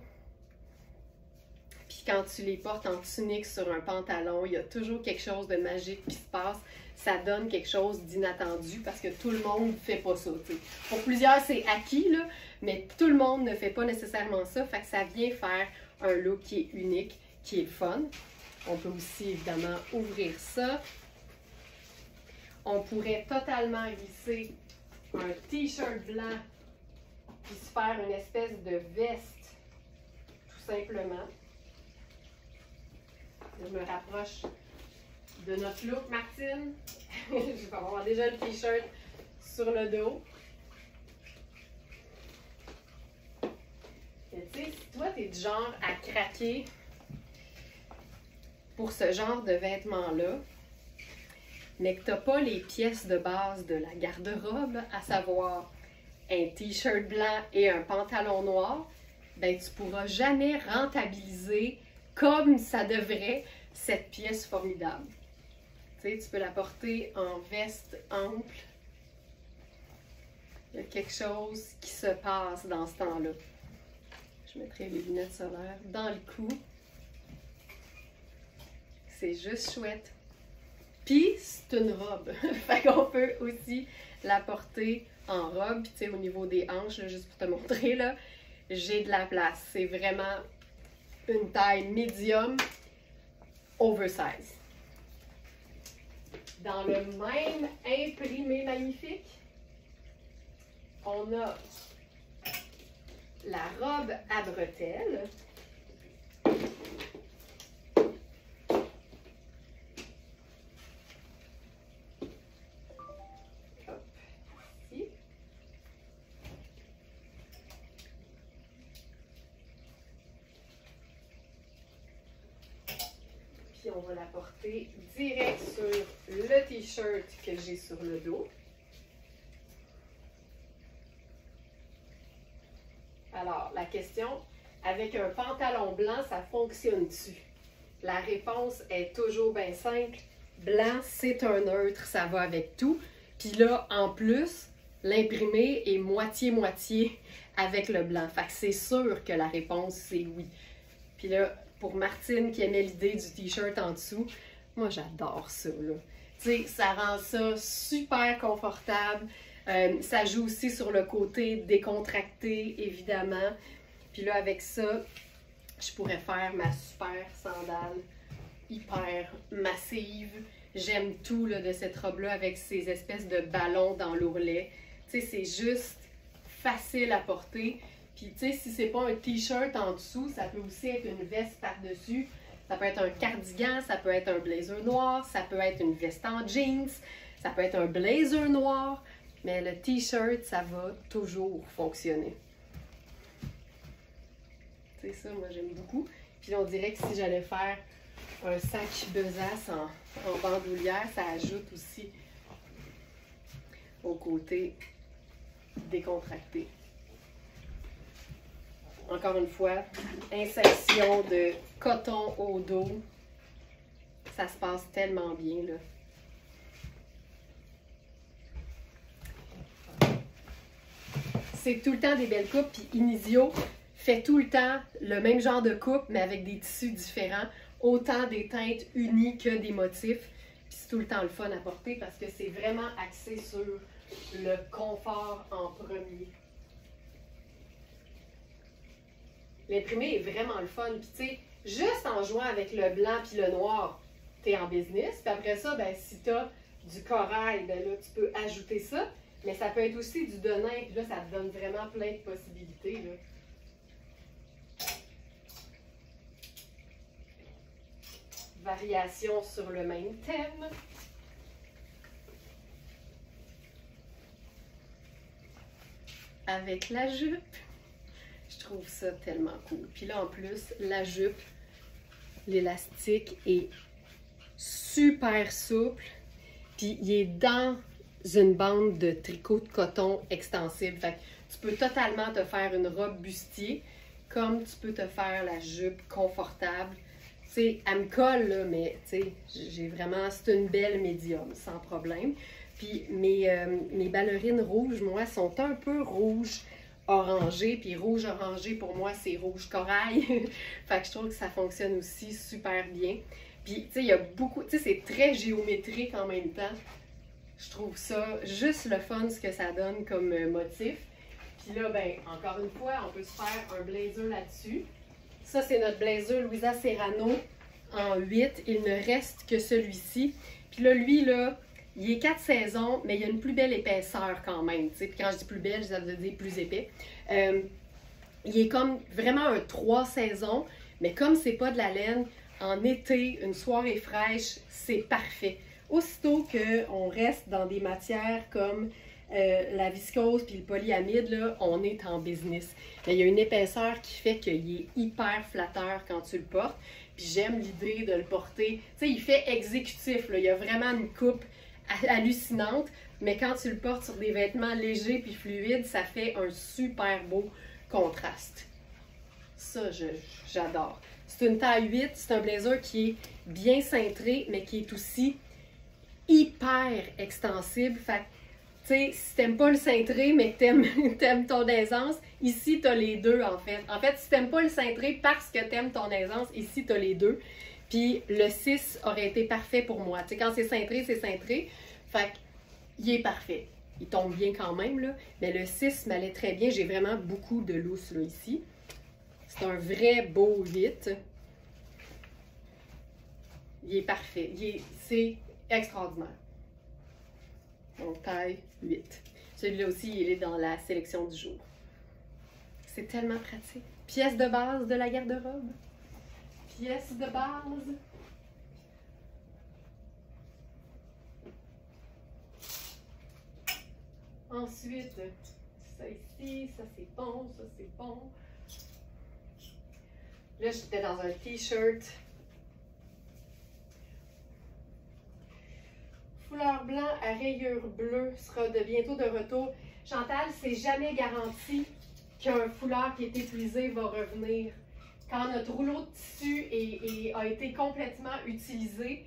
Puis quand tu les portes en tunique sur un pantalon, il y a toujours quelque chose de magique qui se passe. Ça donne quelque chose d'inattendu parce que tout le monde ne fait pas ça. T'sais. Pour plusieurs, c'est acquis, là, mais tout le monde ne fait pas nécessairement ça. Fait que ça vient faire un look qui est unique, qui est fun. On peut aussi évidemment ouvrir ça. On pourrait totalement glisser un t-shirt blanc puis se faire une espèce de veste, tout simplement. Je me rapproche de notre look, Martine. Je vais avoir déjà le t-shirt sur le dos. Tu sais, si toi, tu es du genre à craquer pour ce genre de vêtements-là, mais que tu n'as pas les pièces de base de la garde-robe, à savoir un t-shirt blanc et un pantalon noir, ben tu ne pourras jamais rentabiliser comme ça devrait cette pièce formidable. Tu sais, tu peux la porter en veste ample. Il y a quelque chose qui se passe dans ce temps-là. Je mettrai les lunettes solaires dans le cou. C'est juste chouette. Puis, c'est une robe. Fait qu'on peut aussi la porter en robe. Puis, tu sais, au niveau des hanches, là, juste pour te montrer, là, j'ai de la place. C'est vraiment une taille médium oversize. Dans le même imprimé magnifique, on a la robe à bretelles. Hop, ici. Puis on va la porter direct sur le t-shirt que j'ai sur le dos. Alors, la question, avec un pantalon blanc, ça fonctionne-tu? La réponse est toujours bien simple. Blanc, c'est un neutre, ça va avec tout. Puis là, en plus, l'imprimé est moitié-moitié avec le blanc. Fait que c'est sûr que la réponse, c'est oui. Puis là, pour Martine qui aimait l'idée du t-shirt en dessous, moi, j'adore ça, là. Tu sais, ça rend ça super confortable. Ça joue aussi sur le côté décontracté, évidemment. Puis là, avec ça, je pourrais faire ma super sandale hyper massive. J'aime tout là, de cette robe-là avec ces espèces de ballons dans l'ourlet. Tu sais, c'est juste facile à porter. Puis, tu sais, si c'est pas un t-shirt en dessous, ça peut aussi être une veste par-dessus. Ça peut être un cardigan, ça peut être un blazer noir, ça peut être une veste en jeans, ça peut être un blazer noir. Mais le t-shirt, ça va toujours fonctionner. C'est ça, moi j'aime beaucoup. Puis là, on dirait que si j'allais faire un sac besace en bandoulière, ça ajoute aussi au côté décontracté. Encore une fois, insertion de coton au dos. Ça se passe tellement bien, là. C'est tout le temps des belles coupes, puis Inizio fait tout le temps le même genre de coupe, mais avec des tissus différents, autant des teintes unies que des motifs. Puis c'est tout le temps le fun à porter parce que c'est vraiment axé sur le confort en premier. L'imprimé est vraiment le fun. Puis tu sais, juste en jouant avec le blanc puis le noir, tu es en business. Puis après ça, ben, si tu as du corail, ben là, tu peux ajouter ça. Mais ça peut être aussi du denim, puis là, ça te donne vraiment plein de possibilités, là. Variation sur le même thème. Avec la jupe. Je trouve ça tellement cool. Puis là, en plus, la jupe, l'élastique est super souple. Puis il est dans une bande de tricot de coton extensible. Fait que tu peux totalement te faire une robe bustier, comme tu peux te faire la jupe confortable. Tu sais, elle me colle, là, mais tu sais, j'ai vraiment, c'est une belle médium, sans problème. Puis mes ballerines rouges, moi, sont un peu rouges orangé, puis rouge orangé pour moi c'est rouge corail. Fait que je trouve que ça fonctionne aussi super bien. Puis tu sais, il y a beaucoup, tu sais, c'est très géométrique en même temps. Je trouve ça juste le fun ce que ça donne comme motif. Puis là, ben, encore une fois, on peut se faire un blazer là-dessus. Ça, c'est notre blazer Louisa Serrano en 8. Il ne reste que celui-ci. Puis là, lui, là, il est 4 saisons, mais il a une plus belle épaisseur quand même. Puis quand je dis plus belle, ça veut dire plus épais. Il est comme vraiment un 3 saisons, mais comme c'est pas de la laine, en été, une soirée fraîche, c'est parfait. Aussitôt qu'on reste dans des matières comme la viscose puis le polyamide, là, on est en business. Mais il y a une épaisseur qui fait qu'il est hyper flatteur quand tu le portes. Puis j'aime l'idée de le porter. Tu sais, il fait exécutif, là. Il y a vraiment une coupe hallucinante, mais quand tu le portes sur des vêtements légers puis fluides, ça fait un super beau contraste. Ça, j'adore. C'est une taille 8, c'est un blazer qui est bien cintré, mais qui est aussi hyper extensible. Fait tu sais, si t'aimes pas le cintré, mais que t'aimes ton aisance, ici t'as les deux en fait. En fait, si t'aimes pas le cintré parce que t'aimes ton aisance, ici t'as les deux. Puis le 6 aurait été parfait pour moi. Tu sais, quand c'est cintré, c'est cintré. Fait qu'il est parfait. Il tombe bien quand même, là. Mais le 6 m'allait très bien. J'ai vraiment beaucoup de lousse, là, ici. C'est un vrai beau 8. Il est parfait. C'est extraordinaire. Donc, taille 8. Celui-là aussi, il est dans la sélection du jour. C'est tellement pratique. Pièce de base de la garde-robe. Pièce de base. Ensuite, ça ici, ça c'est bon, ça c'est bon. Là, j'étais dans un t-shirt. Foulard blanc à rayures bleues sera bientôt de retour. Chantal, c'est jamais garanti qu'un foulard qui est épuisé va revenir. Quand notre rouleau de tissu a été complètement utilisé,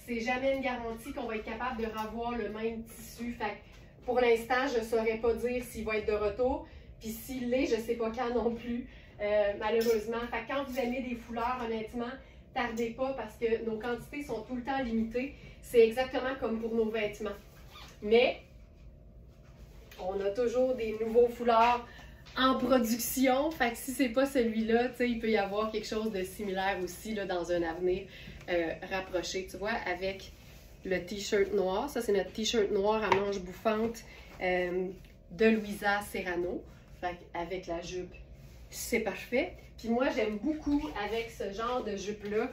c'est jamais une garantie qu'on va être capable de revoir le même tissu. Fait que pour l'instant, je ne saurais pas dire s'il va être de retour. Puis s'il l'est, je ne sais pas quand non plus, malheureusement. Fait que quand vous aimez des foulards, honnêtement, tardez pas parce que nos quantités sont tout le temps limitées. C'est exactement comme pour nos vêtements. Mais on a toujours des nouveaux foulards en production. Fait que si c'est pas celui-là, tu sais, il peut y avoir quelque chose de similaire aussi là, dans un avenir rapproché. Tu vois, avec le t-shirt noir. Ça, c'est notre t-shirt noir à manches bouffantes de Louisa Serrano. Fait avec la jupe, c'est parfait. Puis moi, j'aime beaucoup, avec ce genre de jupe-là,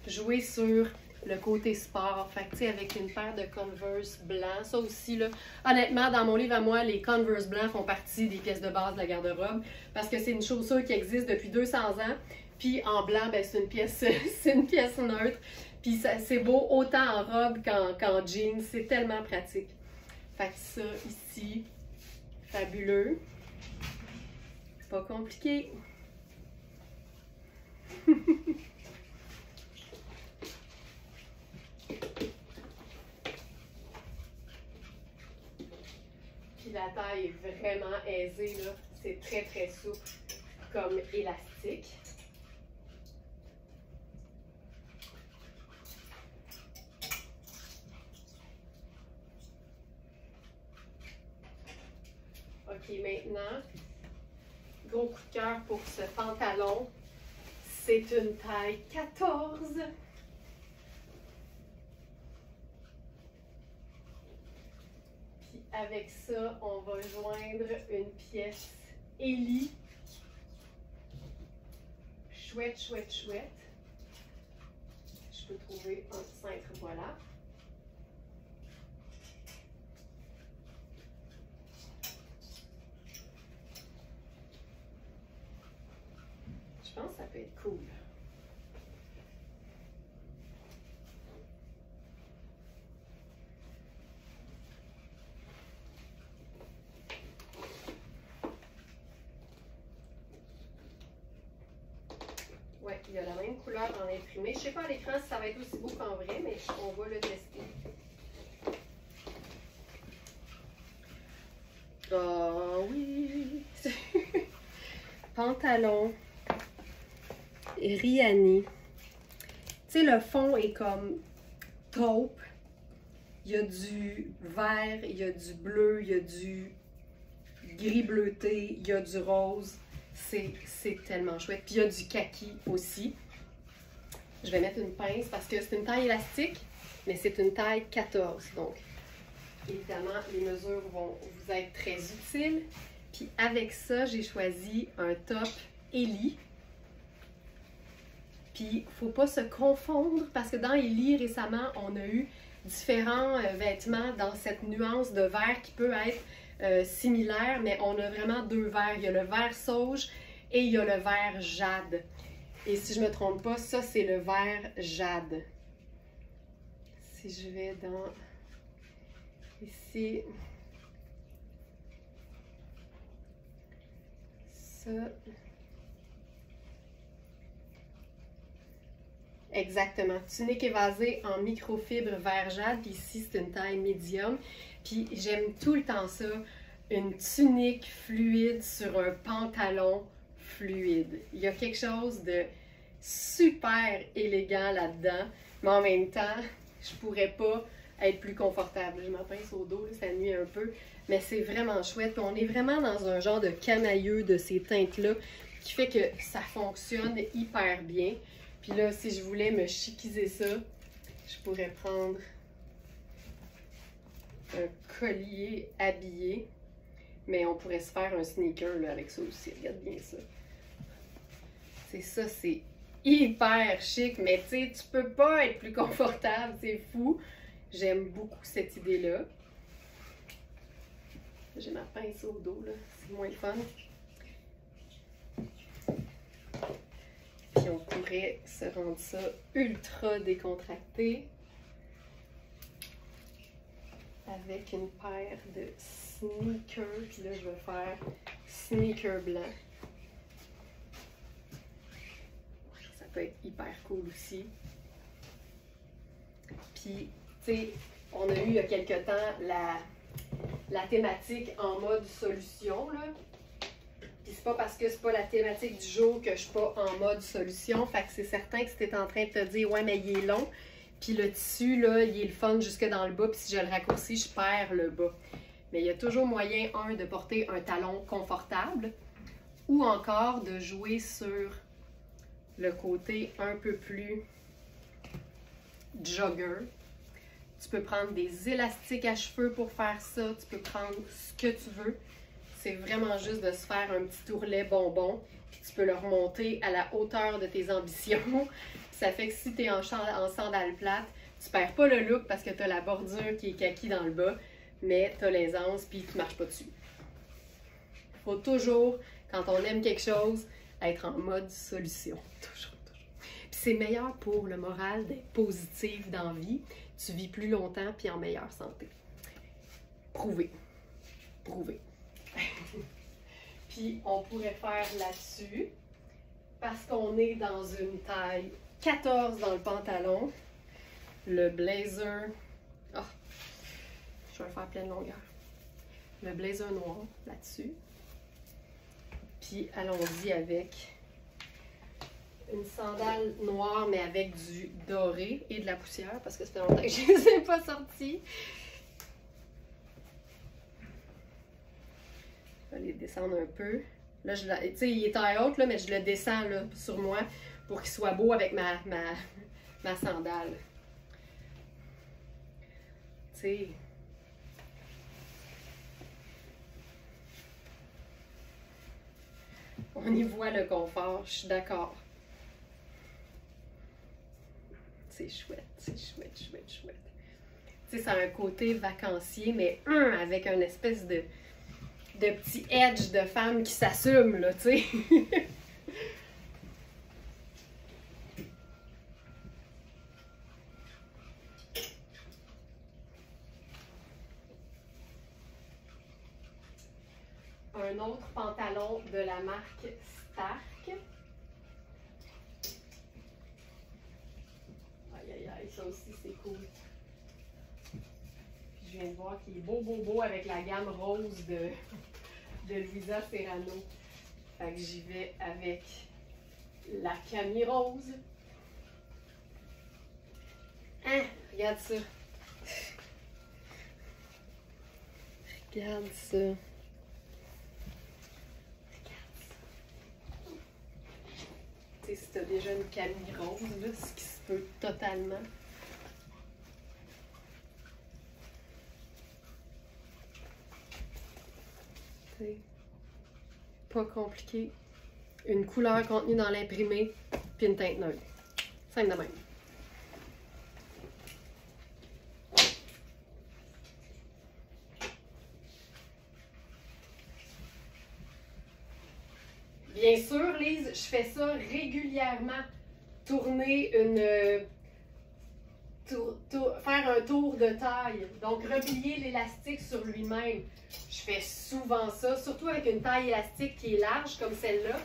jouer sur le côté sport. Fait que, tu sais, avec une paire de Converse blancs. Ça aussi, là, honnêtement, dans mon livre à moi, les Converse blancs font partie des pièces de base de la garde-robe parce que c'est une chaussure qui existe depuis 200 ans. Puis en blanc, ben, c'est une pièce, c'est une pièce neutre. Puis c'est beau autant en robe qu'en jeans. C'est tellement pratique. Fait que ça, ici, fabuleux. Pas compliqué. Puis la taille est vraiment aisée, là. C'est très très souple comme élastique. Ok, maintenant, gros coup de cœur pour ce pantalon. C'est une taille 14. Puis avec ça, on va joindre une pièce Ellie. Chouette, chouette, chouette. Je peux trouver un cintre, voilà. Je pense que ça peut être cool. Ouais, il y a la même couleur en imprimé. Je ne sais pas à l'écran si ça va être aussi beau qu'en vrai, mais on va le tester. Oh oui! Pantalon Rihanni. Tu sais, le fond est comme taupe. Il y a du vert, il y a du bleu, il y a du gris bleuté, il y a du rose. C'est tellement chouette. Puis il y a du kaki aussi. Je vais mettre une pince parce que c'est une taille élastique, mais c'est une taille 14. Donc, évidemment, les mesures vont vous être très utiles. Puis avec ça, j'ai choisi un top Ellie. Puis, il ne faut pas se confondre parce que dans Ellie, récemment, on a eu différents vêtements dans cette nuance de vert qui peut être similaire, mais on a vraiment deux verts. Il y a le vert sauge et il y a le vert jade. Et si je ne me trompe pas, ça, c'est le vert jade. Si je vais dans... Ici... Ça... Exactement. Tunique évasée en microfibre vert jade. Puis ici, c'est une taille médium. Puis j'aime tout le temps ça. Une tunique fluide sur un pantalon fluide. Il y a quelque chose de super élégant là-dedans. Mais en même temps, je pourrais pas être plus confortable. Je m'en pince au dos, ça nuit un peu. Mais c'est vraiment chouette. Puis on est vraiment dans un genre de camailleux de ces teintes-là qui fait que ça fonctionne hyper bien. Puis là, si je voulais me chiquiser ça, je pourrais prendre un collier habillé. Mais on pourrait se faire un sneaker là, avec ça aussi. Regarde bien ça. C'est ça, c'est hyper chic. Mais tu sais, tu peux pas être plus confortable. C'est fou. J'aime beaucoup cette idée-là. J'ai ma pince au dos, là. C'est moins le fun. Puis on pourrait se rendre ça ultra décontracté avec une paire de sneakers. Puis là, je vais faire sneaker blanc. Ça peut être hyper cool aussi. Puis, tu sais, on a eu il y a quelque temps la thématique en mode solution, là. Puis c'est pas parce que c'est pas la thématique du jour que je suis pas en mode solution. Fait que c'est certain que si t'es en train de te dire, ouais, mais il est long. Puis le tissu, là, il est le fun jusque dans le bas. Puis si je le raccourcis, je perds le bas. Mais il y a toujours moyen, de porter un talon confortable. Ou encore de jouer sur le côté un peu plus jogger. Tu peux prendre des élastiques à cheveux pour faire ça. Tu peux prendre ce que tu veux. C'est vraiment juste de se faire un petit ourlet bonbon. Puis tu peux le remonter à la hauteur de tes ambitions. Ça fait que si tu es en sandales plates, tu perds pas le look parce que tu as la bordure qui est kaki dans le bas, mais tu as l'aisance puis tu marches pas dessus. Il faut toujours, quand on aime quelque chose, être en mode solution. Toujours. Puis c'est meilleur pour le moral d'être positif dans la vie. Tu vis plus longtemps puis en meilleure santé. Prouvé. Puis on pourrait faire là-dessus, parce qu'on est dans une taille 14 dans le pantalon, le blazer, je vais faire plein de longueur, le blazer noir là-dessus, puis allons-y avec une sandale noire mais avec du doré et de la poussière, parce que ça fait longtemps que je ne les ai pas sortis. Je vais les descendre un peu. Là, tu sais, il est taille haute, là, mais je le descends là, sur moi pour qu'il soit beau avec ma sandale. Tu sais, On y voit le confort, je suis d'accord. C'est chouette, c'est chouette, chouette, chouette. Tu sais, ça a un côté vacancier, mais avec un espèce de petit edge de femme qui s'assume, là, tu sais. Un autre pantalon de la marque Stark. Aïe, aïe, aïe, ça aussi, c'est cool. Puis je viens de voir qu'il est beau, beau, beau avec la gamme rose de Louisa Serrano. Fait que j'y vais avec la Camille rose. Hein, regarde ça. Regarde ça. Tu sais, si tu as déjà une Camille rose, là, ce qui se peut totalement. C'est pas compliqué. Une couleur contenue dans l'imprimé, puis une teinte neutre. Simple de même. Bien sûr, Lise, je fais ça régulièrement. Tourner faire un tour de taille. Donc, replier l'élastique sur lui-même. Je fais souvent ça, surtout avec une taille élastique qui est large comme celle-là.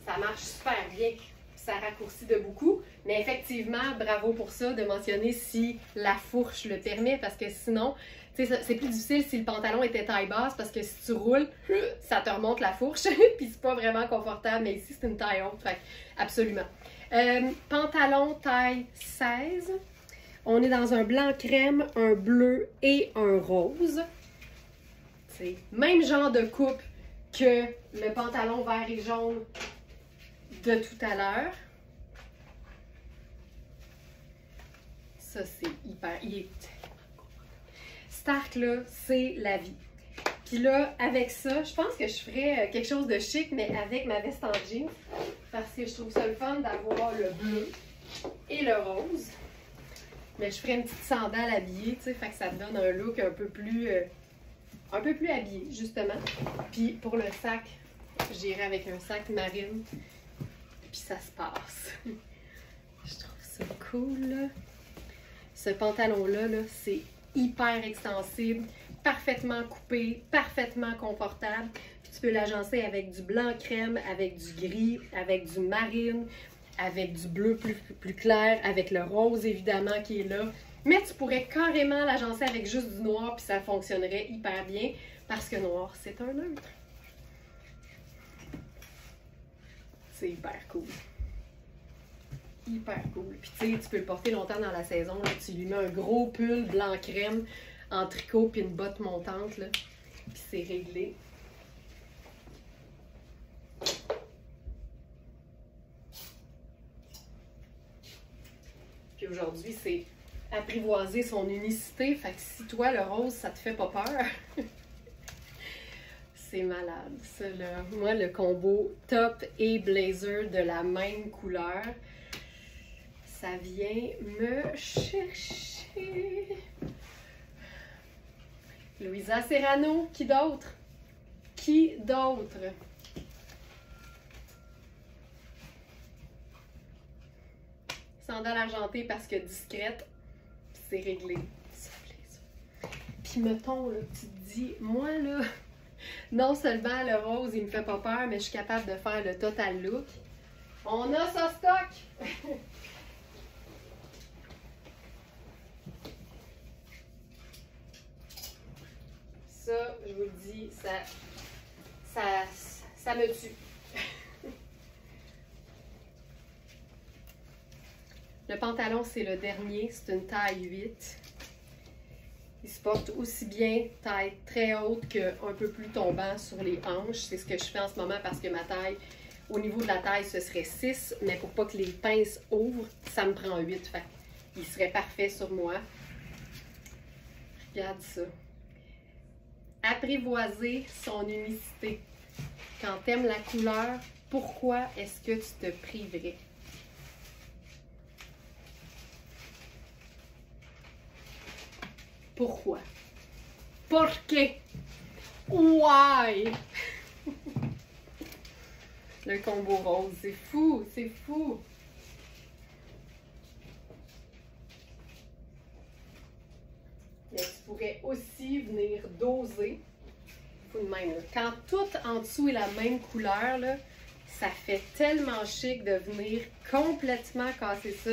Ça marche super bien. Ça raccourcit de beaucoup. Mais effectivement, bravo pour ça, de mentionner si la fourche le permet, parce que sinon, c'est plus difficile si le pantalon était taille basse, parce que si tu roules, ça te remonte la fourche, puis c'est pas vraiment confortable, mais ici, c'est une taille haute, fait absolument. Pantalon taille 16. On est dans un blanc crème, un bleu et un rose. C'est même genre de coupe que le pantalon vert et jaune de tout à l'heure. Ça, c'est hyper... Stark, là, c'est la vie. Puis là, avec ça, je pense que je ferais quelque chose de chic, mais avec ma veste en jean. Parce que je trouve ça le fun d'avoir le bleu et le rose. Mais je ferais une petite sandale habillée, tu sais, fait que ça te donne un look un peu plus habillé, justement. Puis pour le sac, j'irai avec un sac marine. Puis ça se passe. Je trouve ça cool, là. Ce pantalon-là, -là, c'est hyper extensible, parfaitement coupé, parfaitement confortable. Puis tu peux l'agencer avec du blanc crème, avec du gris, avec du marine, avec du bleu plus clair, avec le rose évidemment qui est là. Mais tu pourrais carrément l'agencer avec juste du noir puis ça fonctionnerait hyper bien parce que noir, c'est un neutre. C'est hyper cool. Hyper cool. Puis tu sais, tu peux le porter longtemps dans la saison. Là. Tu lui mets un gros pull blanc crème en tricot puis une botte montante. Là. Puis c'est réglé. Puis aujourd'hui, c'est apprivoiser son unicité. Fait que si toi, le rose, ça te fait pas peur, c'est malade. Ça, là. Moi, le combo top et blazer de la même couleur, ça vient me chercher. Louisa Serrano, qui d'autre? Qui d'autre? Sandale argentée parce que discrète, c'est réglé. Puis mettons, là, tu te dis, moi là, non seulement le rose, il me fait pas peur, mais je suis capable de faire le total look. On a ça stock! Ça, je vous le dis, ça me tue. Le pantalon, c'est le dernier, c'est une taille 8. Il se porte aussi bien taille très haute qu'un peu plus tombant sur les hanches. C'est ce que je fais en ce moment parce que ma taille, au niveau de la taille, ce serait 6. Mais pour pas que les pinces ouvrent, ça me prend 8. Fait il serait parfait sur moi. Regarde ça. Apprivoiser son unicité. Quand t'aimes la couleur, pourquoi est-ce que tu te priverais? Pourquoi? Pourquoi? Why? Le combo rose, c'est fou, c'est fou! Mais tu pourrais aussi venir doser. Fou de même, là. Quand tout en dessous est la même couleur, là, ça fait tellement chic de venir complètement casser ça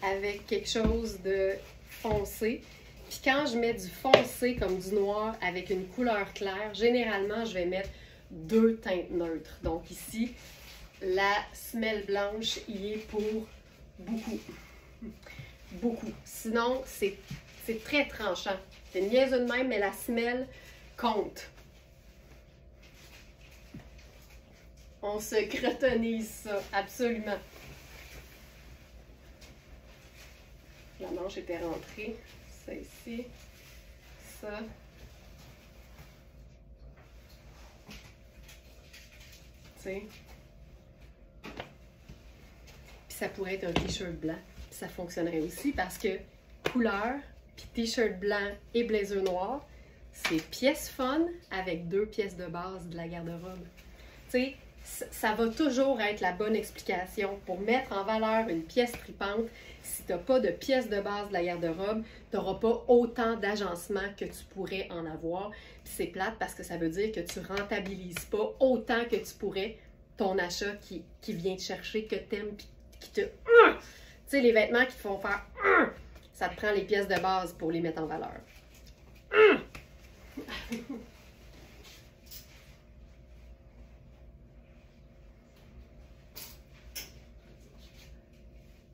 avec quelque chose de foncé. Puis quand je mets du foncé comme du noir avec une couleur claire, généralement, je vais mettre 2 teintes neutres. Donc ici, la semelle blanche y est pour beaucoup. Beaucoup. Sinon, c'est très tranchant. C'est niaiseux de même, mais la semelle compte. On se cretonise ça, absolument. La manche était rentrée. Ça ici. Ça. Tu sais. Puis ça pourrait être un t-shirt blanc. Puis ça fonctionnerait aussi parce que couleur, puis t-shirt blanc et blazer noir, c'est pièce fun avec 2 pièces de base de la garde-robe. Tu sais, ça va toujours être la bonne explication pour mettre en valeur une pièce tripante. Si tu n'as pas de pièce de base de la garde-robe, tu n'auras pas autant d'agencement que tu pourrais en avoir. Puis c'est plate parce que ça veut dire que tu ne rentabilises pas autant que tu pourrais ton achat qui vient te chercher, que tu aimes, puis qui te... Tu sais, les vêtements qui te font faire... Ça te prend les pièces de base pour les mettre en valeur.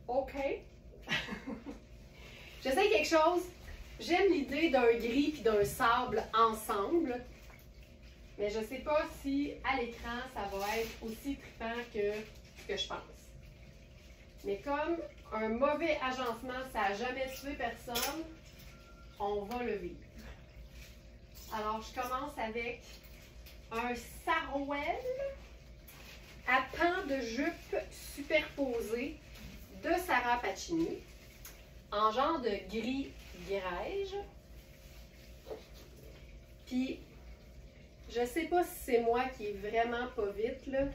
OK. J'essaie quelque chose. J'aime l'idée d'un gris puis d'un sable ensemble. Mais je ne sais pas si à l'écran, ça va être aussi trippant que ce que je pense. Mais comme un mauvais agencement, ça n'a jamais tué personne, on va le vivre. Alors, je commence avec un sarouel à pan de jupe superposé de Sarah Pacini en genre de gris grège. Puis, je sais pas si c'est moi qui est vraiment pas vite, là,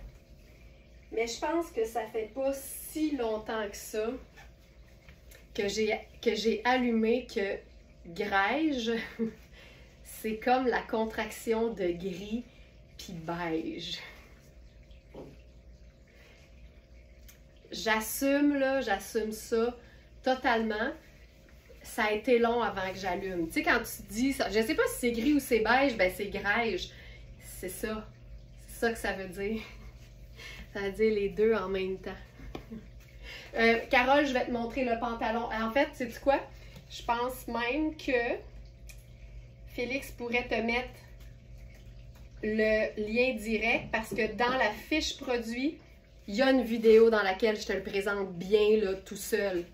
mais je pense que ça fait pas si longtemps que ça que j'ai allumé que grège, c'est comme la contraction de gris puis beige. J'assume ça totalement. Ça a été long avant que j'allume. Tu sais, quand tu dis ça, je sais pas si c'est gris ou c'est beige, ben c'est grège. C'est ça. C'est ça que ça veut dire. Ça veut dire les deux en même temps. Carole, je vais te montrer le pantalon. En fait, sais-tu quoi? Je pense même que Félix pourrait te mettre le lien direct parce que dans la fiche produit, il y a une vidéo dans laquelle je te le présente bien là, tout seul.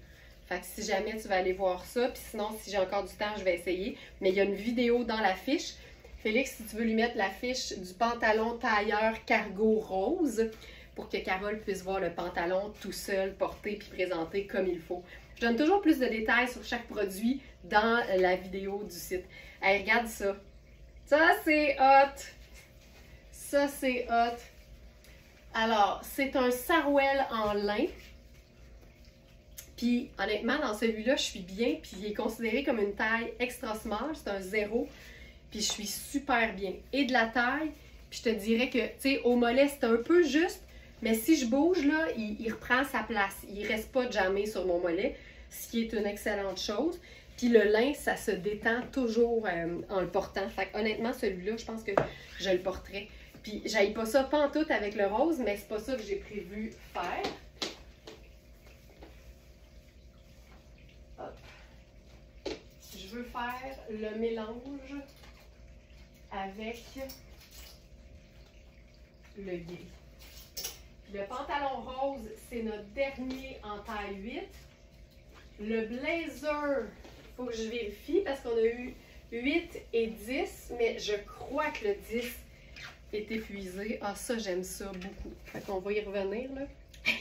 Fait que si jamais tu vas aller voir ça, puis sinon, si j'ai encore du temps, je vais essayer. Mais il y a une vidéo dans la fiche. Félix, si tu veux lui mettre la fiche du pantalon tailleur cargo rose pour que Carole puisse voir le pantalon tout seul, porté puis présenté comme il faut. Je donne toujours plus de détails sur chaque produit dans la vidéo du site. Hey, regarde ça. Ça, c'est hot. Ça, c'est hot. Alors, c'est un sarouel en lin. Puis, honnêtement, dans celui-là, je suis bien. Puis, il est considéré comme une taille extra small. C'est un 0. Puis, je suis super bien. Et de la taille, puis je te dirais que, tu sais, au mollet, c'est un peu juste. Mais si je bouge, là, il reprend sa place. Il reste pas jamais sur mon mollet, ce qui est une excellente chose. Puis, le lin, ça se détend toujours en le portant. Fait que, honnêtement, celui-là, je pense que je le porterai. Puis, j'aille pas ça pantoute avec le rose, mais c'est pas ça que j'ai prévu faire. Je veux faire le mélange avec le gris. Le pantalon rose, c'est notre dernier en taille 8. Le blazer, il faut que je vérifie parce qu'on a eu 8 et 10, mais je crois que le 10 est épuisé. Ah, ça, j'aime ça beaucoup. Fait qu'on va y revenir, là.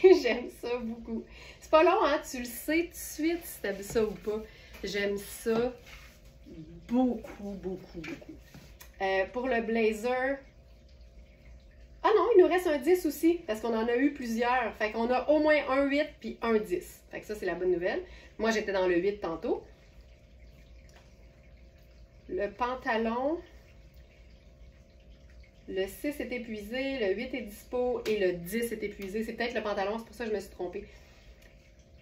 J'aime ça beaucoup. C'est pas long, hein? Tu le sais tout de suite si t'aimes ça ou pas. J'aime ça beaucoup, beaucoup, beaucoup. Pour le blazer... Ah non, il nous reste un 10 aussi, parce qu'on en a eu plusieurs. Fait qu'on a au moins un 8 puis un 10. Fait que ça, c'est la bonne nouvelle. Moi, j'étais dans le 8 tantôt. Le pantalon... Le 6 est épuisé, le 8 est dispo et le 10 est épuisé. C'est peut-être le pantalon, c'est pour ça que je me suis trompée.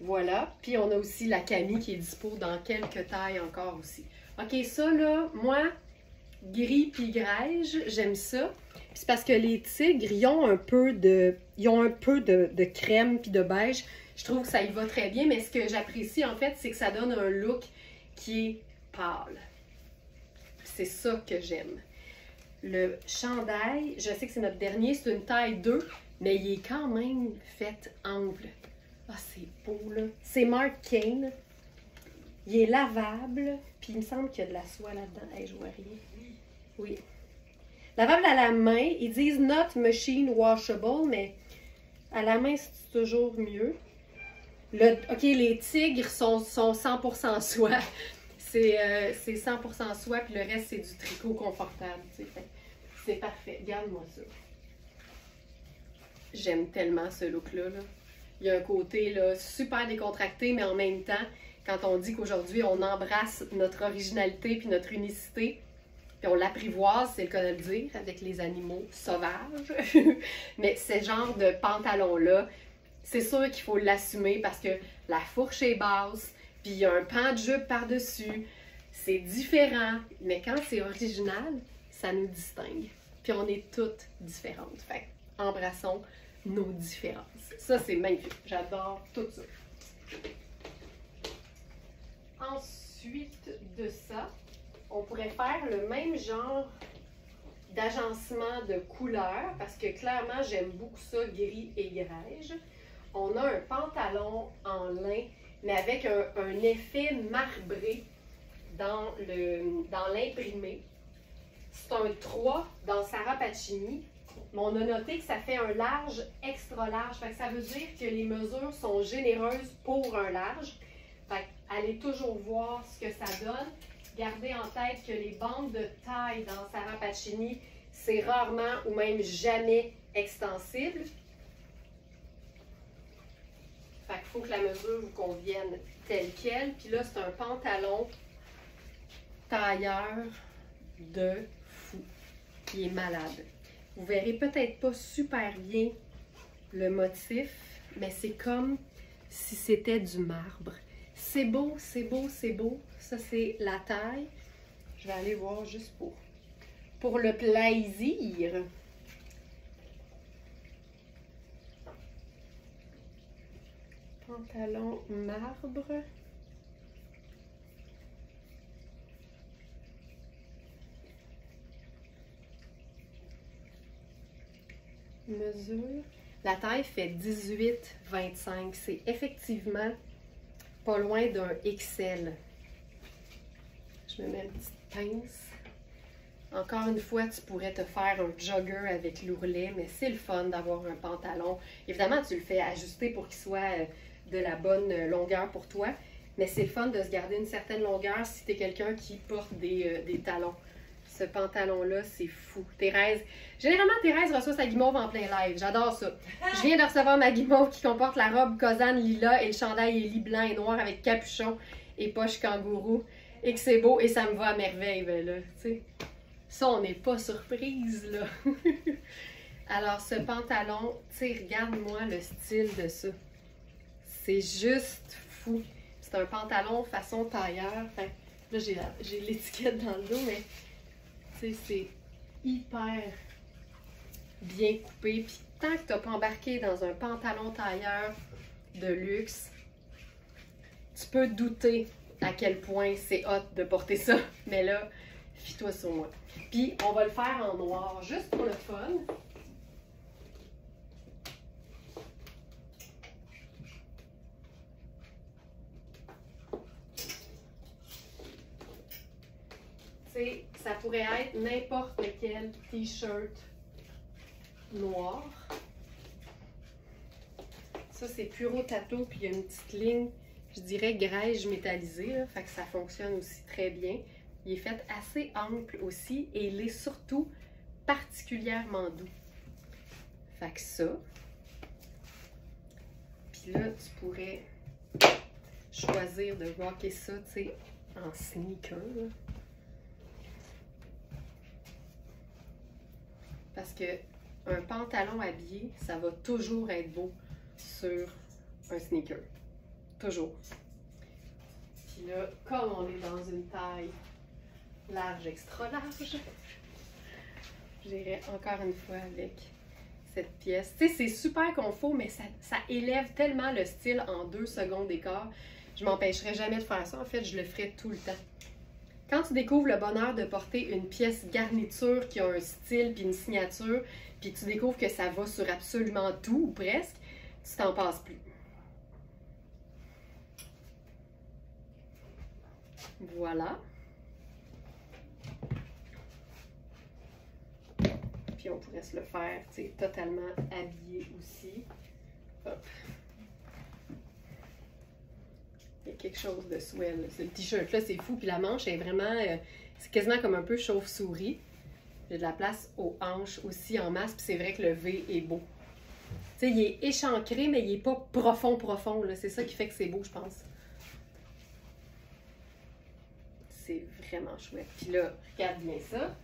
Voilà. Puis on a aussi la Camille qui est dispo dans quelques tailles encore aussi. OK, ça là, moi, gris puis grège, j'aime ça. Puis c'est parce que les tigres, ils ont un peu de crème puis de beige. Je trouve que ça y va très bien, mais ce que j'apprécie en fait, c'est que ça donne un look qui est pâle. C'est ça que j'aime. Le chandail, je sais que c'est notre dernier, c'est une taille 2, mais il est quand même fait ample. Ah, c'est beau, là. C'est Marc Kane. Il est lavable, puis il me semble qu'il y a de la soie là-dedans. Hey, je vois rien. Oui. Lavable à la main. Ils disent not machine washable, mais à la main, c'est toujours mieux. OK, les tigres sont 100% soie. C'est 100% soie, puis le reste, c'est du tricot confortable. C'est parfait. Regarde-moi ça. J'aime tellement ce look-là. Là. Il y a un côté là, super décontracté, mais en même temps, quand on dit qu'aujourd'hui, on embrasse notre originalité puis notre unicité, puis on l'apprivoise, c'est le cas de le dire, avec les animaux sauvages. Mais ce genre de pantalon-là, c'est sûr qu'il faut l'assumer parce que la fourche est basse, puis il y a un pan de jupe par-dessus. C'est différent, mais quand c'est original, ça nous distingue. Puis on est toutes différentes. Fait embrassons nos différences. Ça, c'est magnifique. J'adore tout ça. Ensuite de ça, on pourrait faire le même genre d'agencement de couleurs parce que clairement, j'aime beaucoup ça, gris et grège. On a un pantalon en lin, mais avec un effet marbré dans l'imprimé. C'est un 3 dans Sarah Pacini, mais on a noté que ça fait un large extra large. Fait que ça veut dire que les mesures sont généreuses pour un large. Fait que allez toujours voir ce que ça donne. Gardez en tête que les bandes de taille dans Sarah Pacini, c'est rarement ou même jamais extensible. Fait qu'il faut que la mesure vous convienne telle quelle. Puis là, c'est un pantalon tailleur de fou qui est malade. Vous verrez peut-être pas super bien le motif, mais c'est comme si c'était du marbre. C'est beau, c'est beau, c'est beau. Ça, c'est la taille. Je vais aller voir juste pour le plaisir. Pantalon marbre. Mesure. La taille fait 18-25. C'est effectivement pas loin d'un XL. Je me mets une petite pince. Encore une fois, tu pourrais te faire un jogger avec l'ourlet, mais c'est le fun d'avoir un pantalon. Évidemment, tu le fais ajuster pour qu'il soit de la bonne longueur pour toi, mais c'est le fun de se garder une certaine longueur si tu es quelqu'un qui porte des talons. Ce pantalon-là, c'est fou. Thérèse, généralement, Thérèse reçoit sa guimauve en plein live. J'adore ça. Je viens de recevoir ma guimauve qui comporte la robe Cosane lila et le chandail éli blanc et noir avec capuchon et poche kangourou. Et que c'est beau et ça me va à merveille, ben là, tu sais. Ça, on n'est pas surprise, là. Alors, ce pantalon, tu sais, regarde-moi le style de ça. C'est juste fou. C'est un pantalon façon tailleur. Enfin, là, j'ai l'étiquette dans le dos, mais tu sais, c'est hyper bien coupé. Puis tant que tu n'as pas embarqué dans un pantalon tailleur de luxe, tu peux douter à quel point c'est hot de porter ça. Mais là, fie-toi sur moi. Puis, on va le faire en noir, juste pour le fun. Tu sais, ça pourrait être n'importe quel t-shirt noir. Ça, c'est Puro Tato, puis il y a une petite ligne, je dirais, grège métallisée, là, fait que ça fonctionne aussi très bien. Il est fait assez ample aussi et il est surtout particulièrement doux. Fait que ça. Puis là, tu pourrais choisir de rocker ça, tu sais, en sneaker, là. Parce que un pantalon habillé, ça va toujours être beau sur un sneaker. Toujours. Puis là, comme on est dans une taille large, extra large, j'irai encore une fois avec cette pièce. Tu sais, c'est super confort, mais ça élève tellement le style en 2 secondes d'écart. Je m'empêcherai jamais de faire ça. En fait, je le ferai tout le temps. Quand tu découvres le bonheur de porter une pièce garniture qui a un style puis une signature, puis tu découvres que ça va sur absolument tout, ou presque, tu t'en passes plus. Voilà. Puis on pourrait se le faire, tu sais, totalement habillé aussi. Hop. Il y a quelque chose de swell. Ce t-shirt-là, c'est fou. Puis la manche est vraiment... c'est quasiment comme un peu chauve-souris. Il y a de la place aux hanches aussi en masse. Puis c'est vrai que le V est beau. Tu sais, il est échancré, mais il n'est pas profond. C'est ça qui fait que c'est beau, je pense. C'est vraiment chouette. Puis là, regarde bien ça.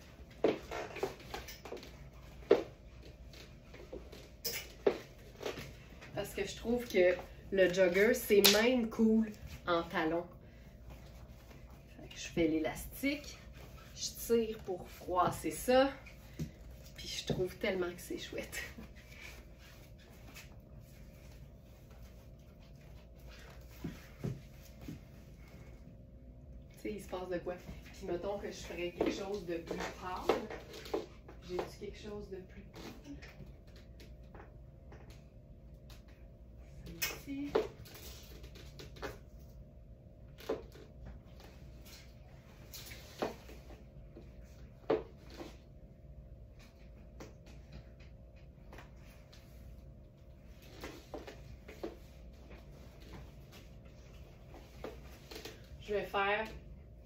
Parce que je trouve que le jogger, c'est même cool en talons. Je fais l'élastique, je tire pour froisser ça, puis je trouve tellement que c'est chouette. Tu sais, il se passe de quoi? Puis mettons que je ferais quelque chose de plus pâle. J'ai-tu quelque chose de plus pâle? Celle-ci. Je vais faire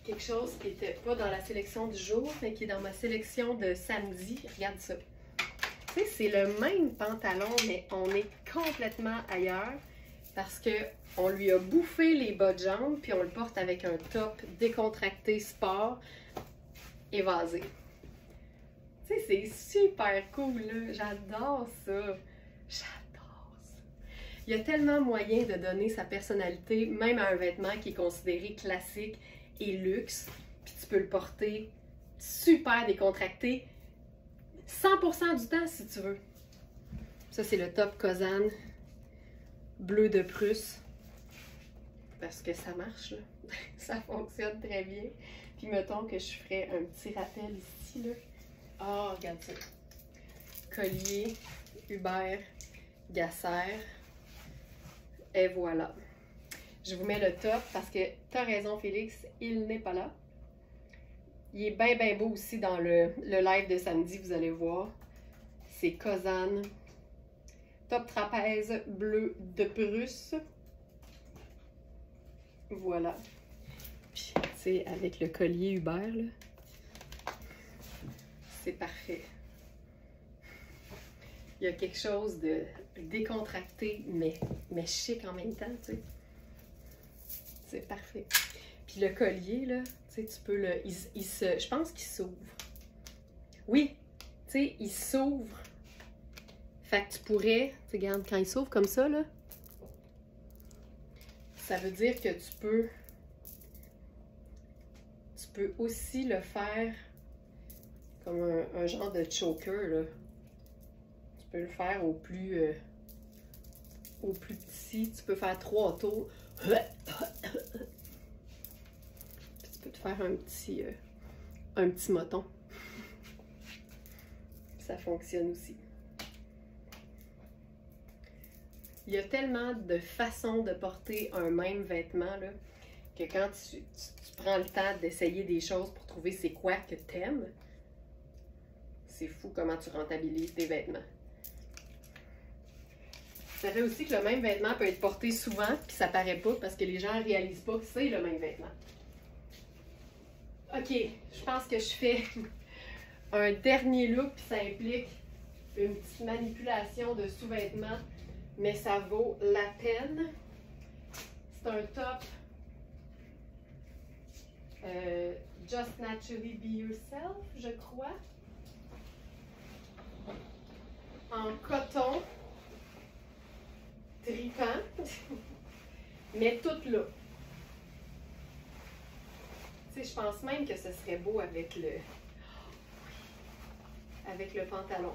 quelque chose qui n'était pas dans la sélection du jour, mais qui est dans ma sélection de samedi. Regarde ça. Tu sais, c'est le même pantalon, mais on est complètement ailleurs parce qu'on lui a bouffé les bas de jambes, puis on le porte avec un top décontracté sport évasé. Tu sais, c'est super cool, là. J'adore ça. Il y a tellement moyen de donner sa personnalité, même à un vêtement qui est considéré classique et luxe. Puis tu peux le porter super décontracté, 100% du temps si tu veux. Ça, c'est le top Kozan bleu de Prusse. Parce que ça marche, là. Ça fonctionne très bien. Puis mettons que je ferais un petit rappel ici, là. Ah, oh, regarde ça. Collier Hubert Gasser. Et voilà. Je vous mets le top parce que t'as raison, Félix, il n'est pas là. Il est bien, bien beau aussi dans le live de samedi, vous allez voir. C'est Kozan. Top trapèze bleu de Prusse. Voilà. Puis, tu sais, avec le collier Hubert, là. C'est parfait. Il y a quelque chose de décontracté, mais chic en même temps, tu sais. C'est parfait. Puis le collier, là, tu sais, tu peux le... je pense qu'il s'ouvre. Oui, tu sais, il s'ouvre. Fait que tu pourrais... Tu sais, regarde, quand il s'ouvre comme ça, là, ça veut dire que tu peux aussi le faire comme un genre de choker, là. Tu peux le faire au plus petit. Tu peux faire 3 tours. Puis tu peux te faire un petit moton. Ça fonctionne aussi. Il y a tellement de façons de porter un même vêtement, là, que quand tu prends le temps d'essayer des choses pour trouver c'est quoi que t'aimes, c'est fou comment tu rentabilises tes vêtements. Ça fait aussi que le même vêtement peut être porté souvent, puis ça paraît pas parce que les gens ne réalisent pas que c'est le même vêtement. Ok, je pense que je fais un dernier look, puis ça implique une petite manipulation de sous-vêtements, mais ça vaut la peine. C'est un top Just Naturally Be Yourself, je crois. En coton tripant, mais tout là. Tu sais, je pense même que ce serait beau avec le pantalon.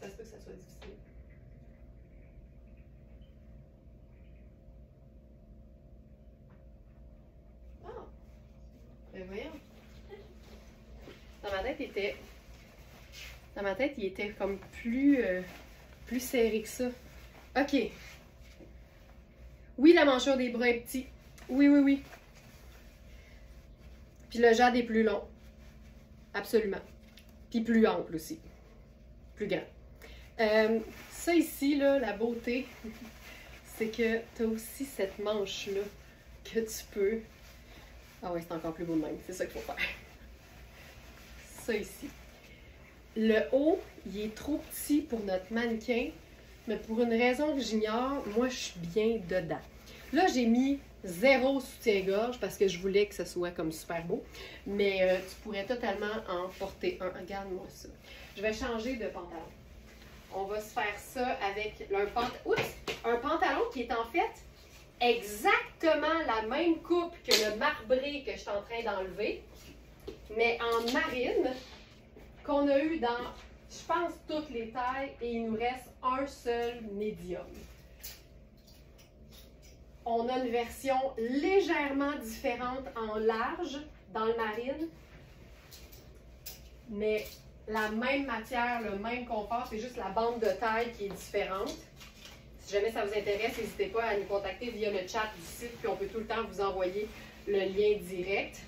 Ça se peut que ça soit difficile. Ah! Ben voyons. Dans ma tête, il était comme plus serré que ça. OK. Oui, la manchure des bras est petite. Oui, oui, oui. Puis le jade est plus long. Absolument. Puis plus ample aussi. Plus grand. Ça ici, là, la beauté, c'est que tu as aussi cette manche-là que tu peux... Ah ouais, c'est encore plus beau de même. C'est ça qu'il faut faire. Ça ici. Le haut, il est trop petit pour notre mannequin, mais pour une raison que j'ignore, moi, je suis bien dedans. Là, j'ai mis 0 soutien-gorge parce que je voulais que ce soit comme super beau, mais tu pourrais totalement en porter un. Regarde-moi ça. Je vais changer de pantalon. On va se faire ça avec un pantalon qui est en fait exactement la même coupe que le marbré que je suis en train d'enlever, mais en marine, qu'on a eu dans, je pense, toutes les tailles, et il nous reste un seul médium. On a une version légèrement différente en large dans le marine, mais la même matière, le même confort, c'est juste la bande de taille qui est différente. Si jamais ça vous intéresse, n'hésitez pas à nous contacter via le chat du site, puis on peut tout le temps vous envoyer le lien direct.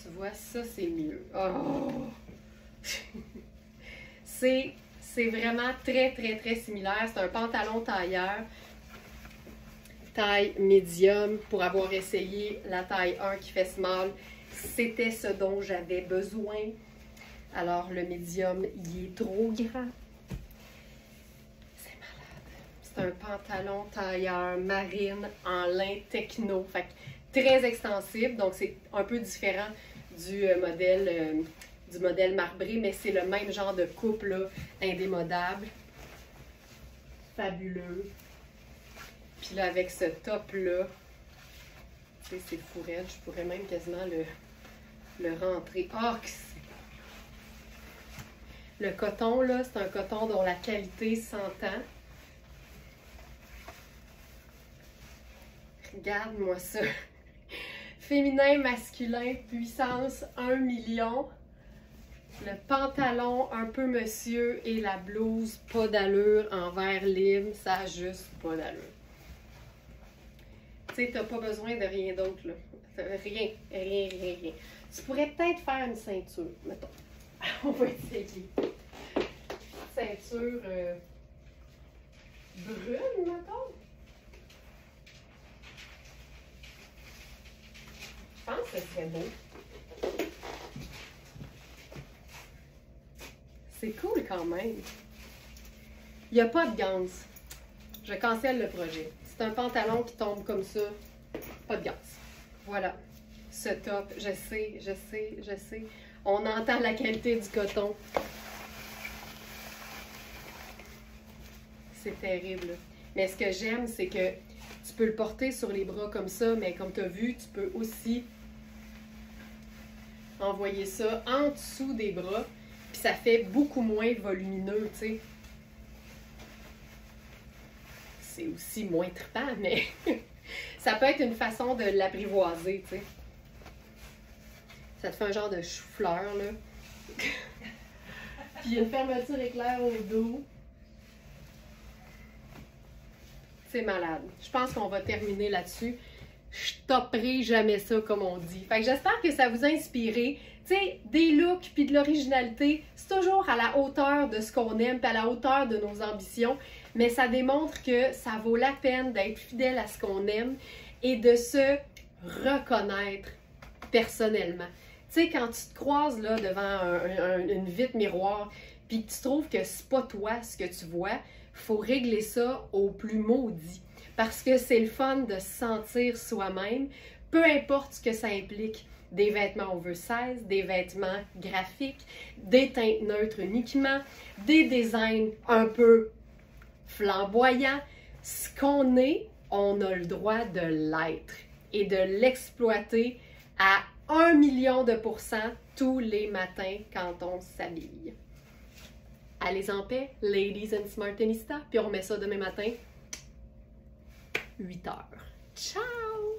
Tu vois, ça c'est mieux. Oh! C'est vraiment très, très, très similaire. C'est un pantalon tailleur, taille médium, pour avoir essayé la taille 1 qui fait small. C'était ce dont j'avais besoin. Alors, le médium, il est trop grand. C'est malade. C'est un pantalon tailleur marine en lin techno. Fait que très extensible. Donc, c'est un peu différent du modèle marbré, mais c'est le même genre de coupe là, indémodable. Fabuleux. Puis là, avec ce top-là, tu sais, c'est fou raide. Je pourrais même quasiment le rentrer. Oh, le coton, là, c'est un coton dont la qualité s'entend. Regarde-moi ça. Féminin, masculin, puissance 1 million. Le pantalon un peu monsieur et la blouse pas d'allure en vert lime, ça a juste pas d'allure. Tu sais, t'as pas besoin de rien d'autre, là. Rien. Tu pourrais peut-être faire une ceinture, mettons. On va essayer. Ceinture brune, mettons. Je pense que ce serait beau. C'est cool quand même. Il n'y a pas de gants. Je cancelle le projet. C'est un pantalon qui tombe comme ça. Pas de gants. Voilà. Ce top, je sais. On entend la qualité du coton. C'est terrible. Mais ce que j'aime, c'est que tu peux le porter sur les bras comme ça, mais comme tu as vu, tu peux aussi envoyer ça en dessous des bras, puis ça fait beaucoup moins volumineux, tu sais. C'est aussi moins trippant, mais ça peut être une façon de l'apprivoiser, tu sais. Ça te fait un genre de chou-fleur, là. Puis une fermeture éclair au dos. C'est malade. Je pense qu'on va terminer là-dessus. je topperai jamais ça, comme on dit. Fait que j'espère que ça vous a inspiré. Tu sais, des looks puis de l'originalité, c'est toujours à la hauteur de ce qu'on aime puis à la hauteur de nos ambitions, mais ça démontre que ça vaut la peine d'être fidèle à ce qu'on aime et de se reconnaître personnellement. Tu sais, quand tu te croises là devant une vitre miroir puis que tu trouves que c'est pas toi ce que tu vois, faut régler ça au plus maudit. Parce que c'est le fun de se sentir soi-même, peu importe ce que ça implique. Des vêtements oversize, des vêtements graphiques, des teintes neutres uniquement, des designs un peu flamboyants. Ce qu'on est, on a le droit de l'être et de l'exploiter à 1 000 000 % tous les matins quand on s'habille. Allez en paix, ladies and smartinistas, puis on remet ça demain matin, 8 h. Ciao!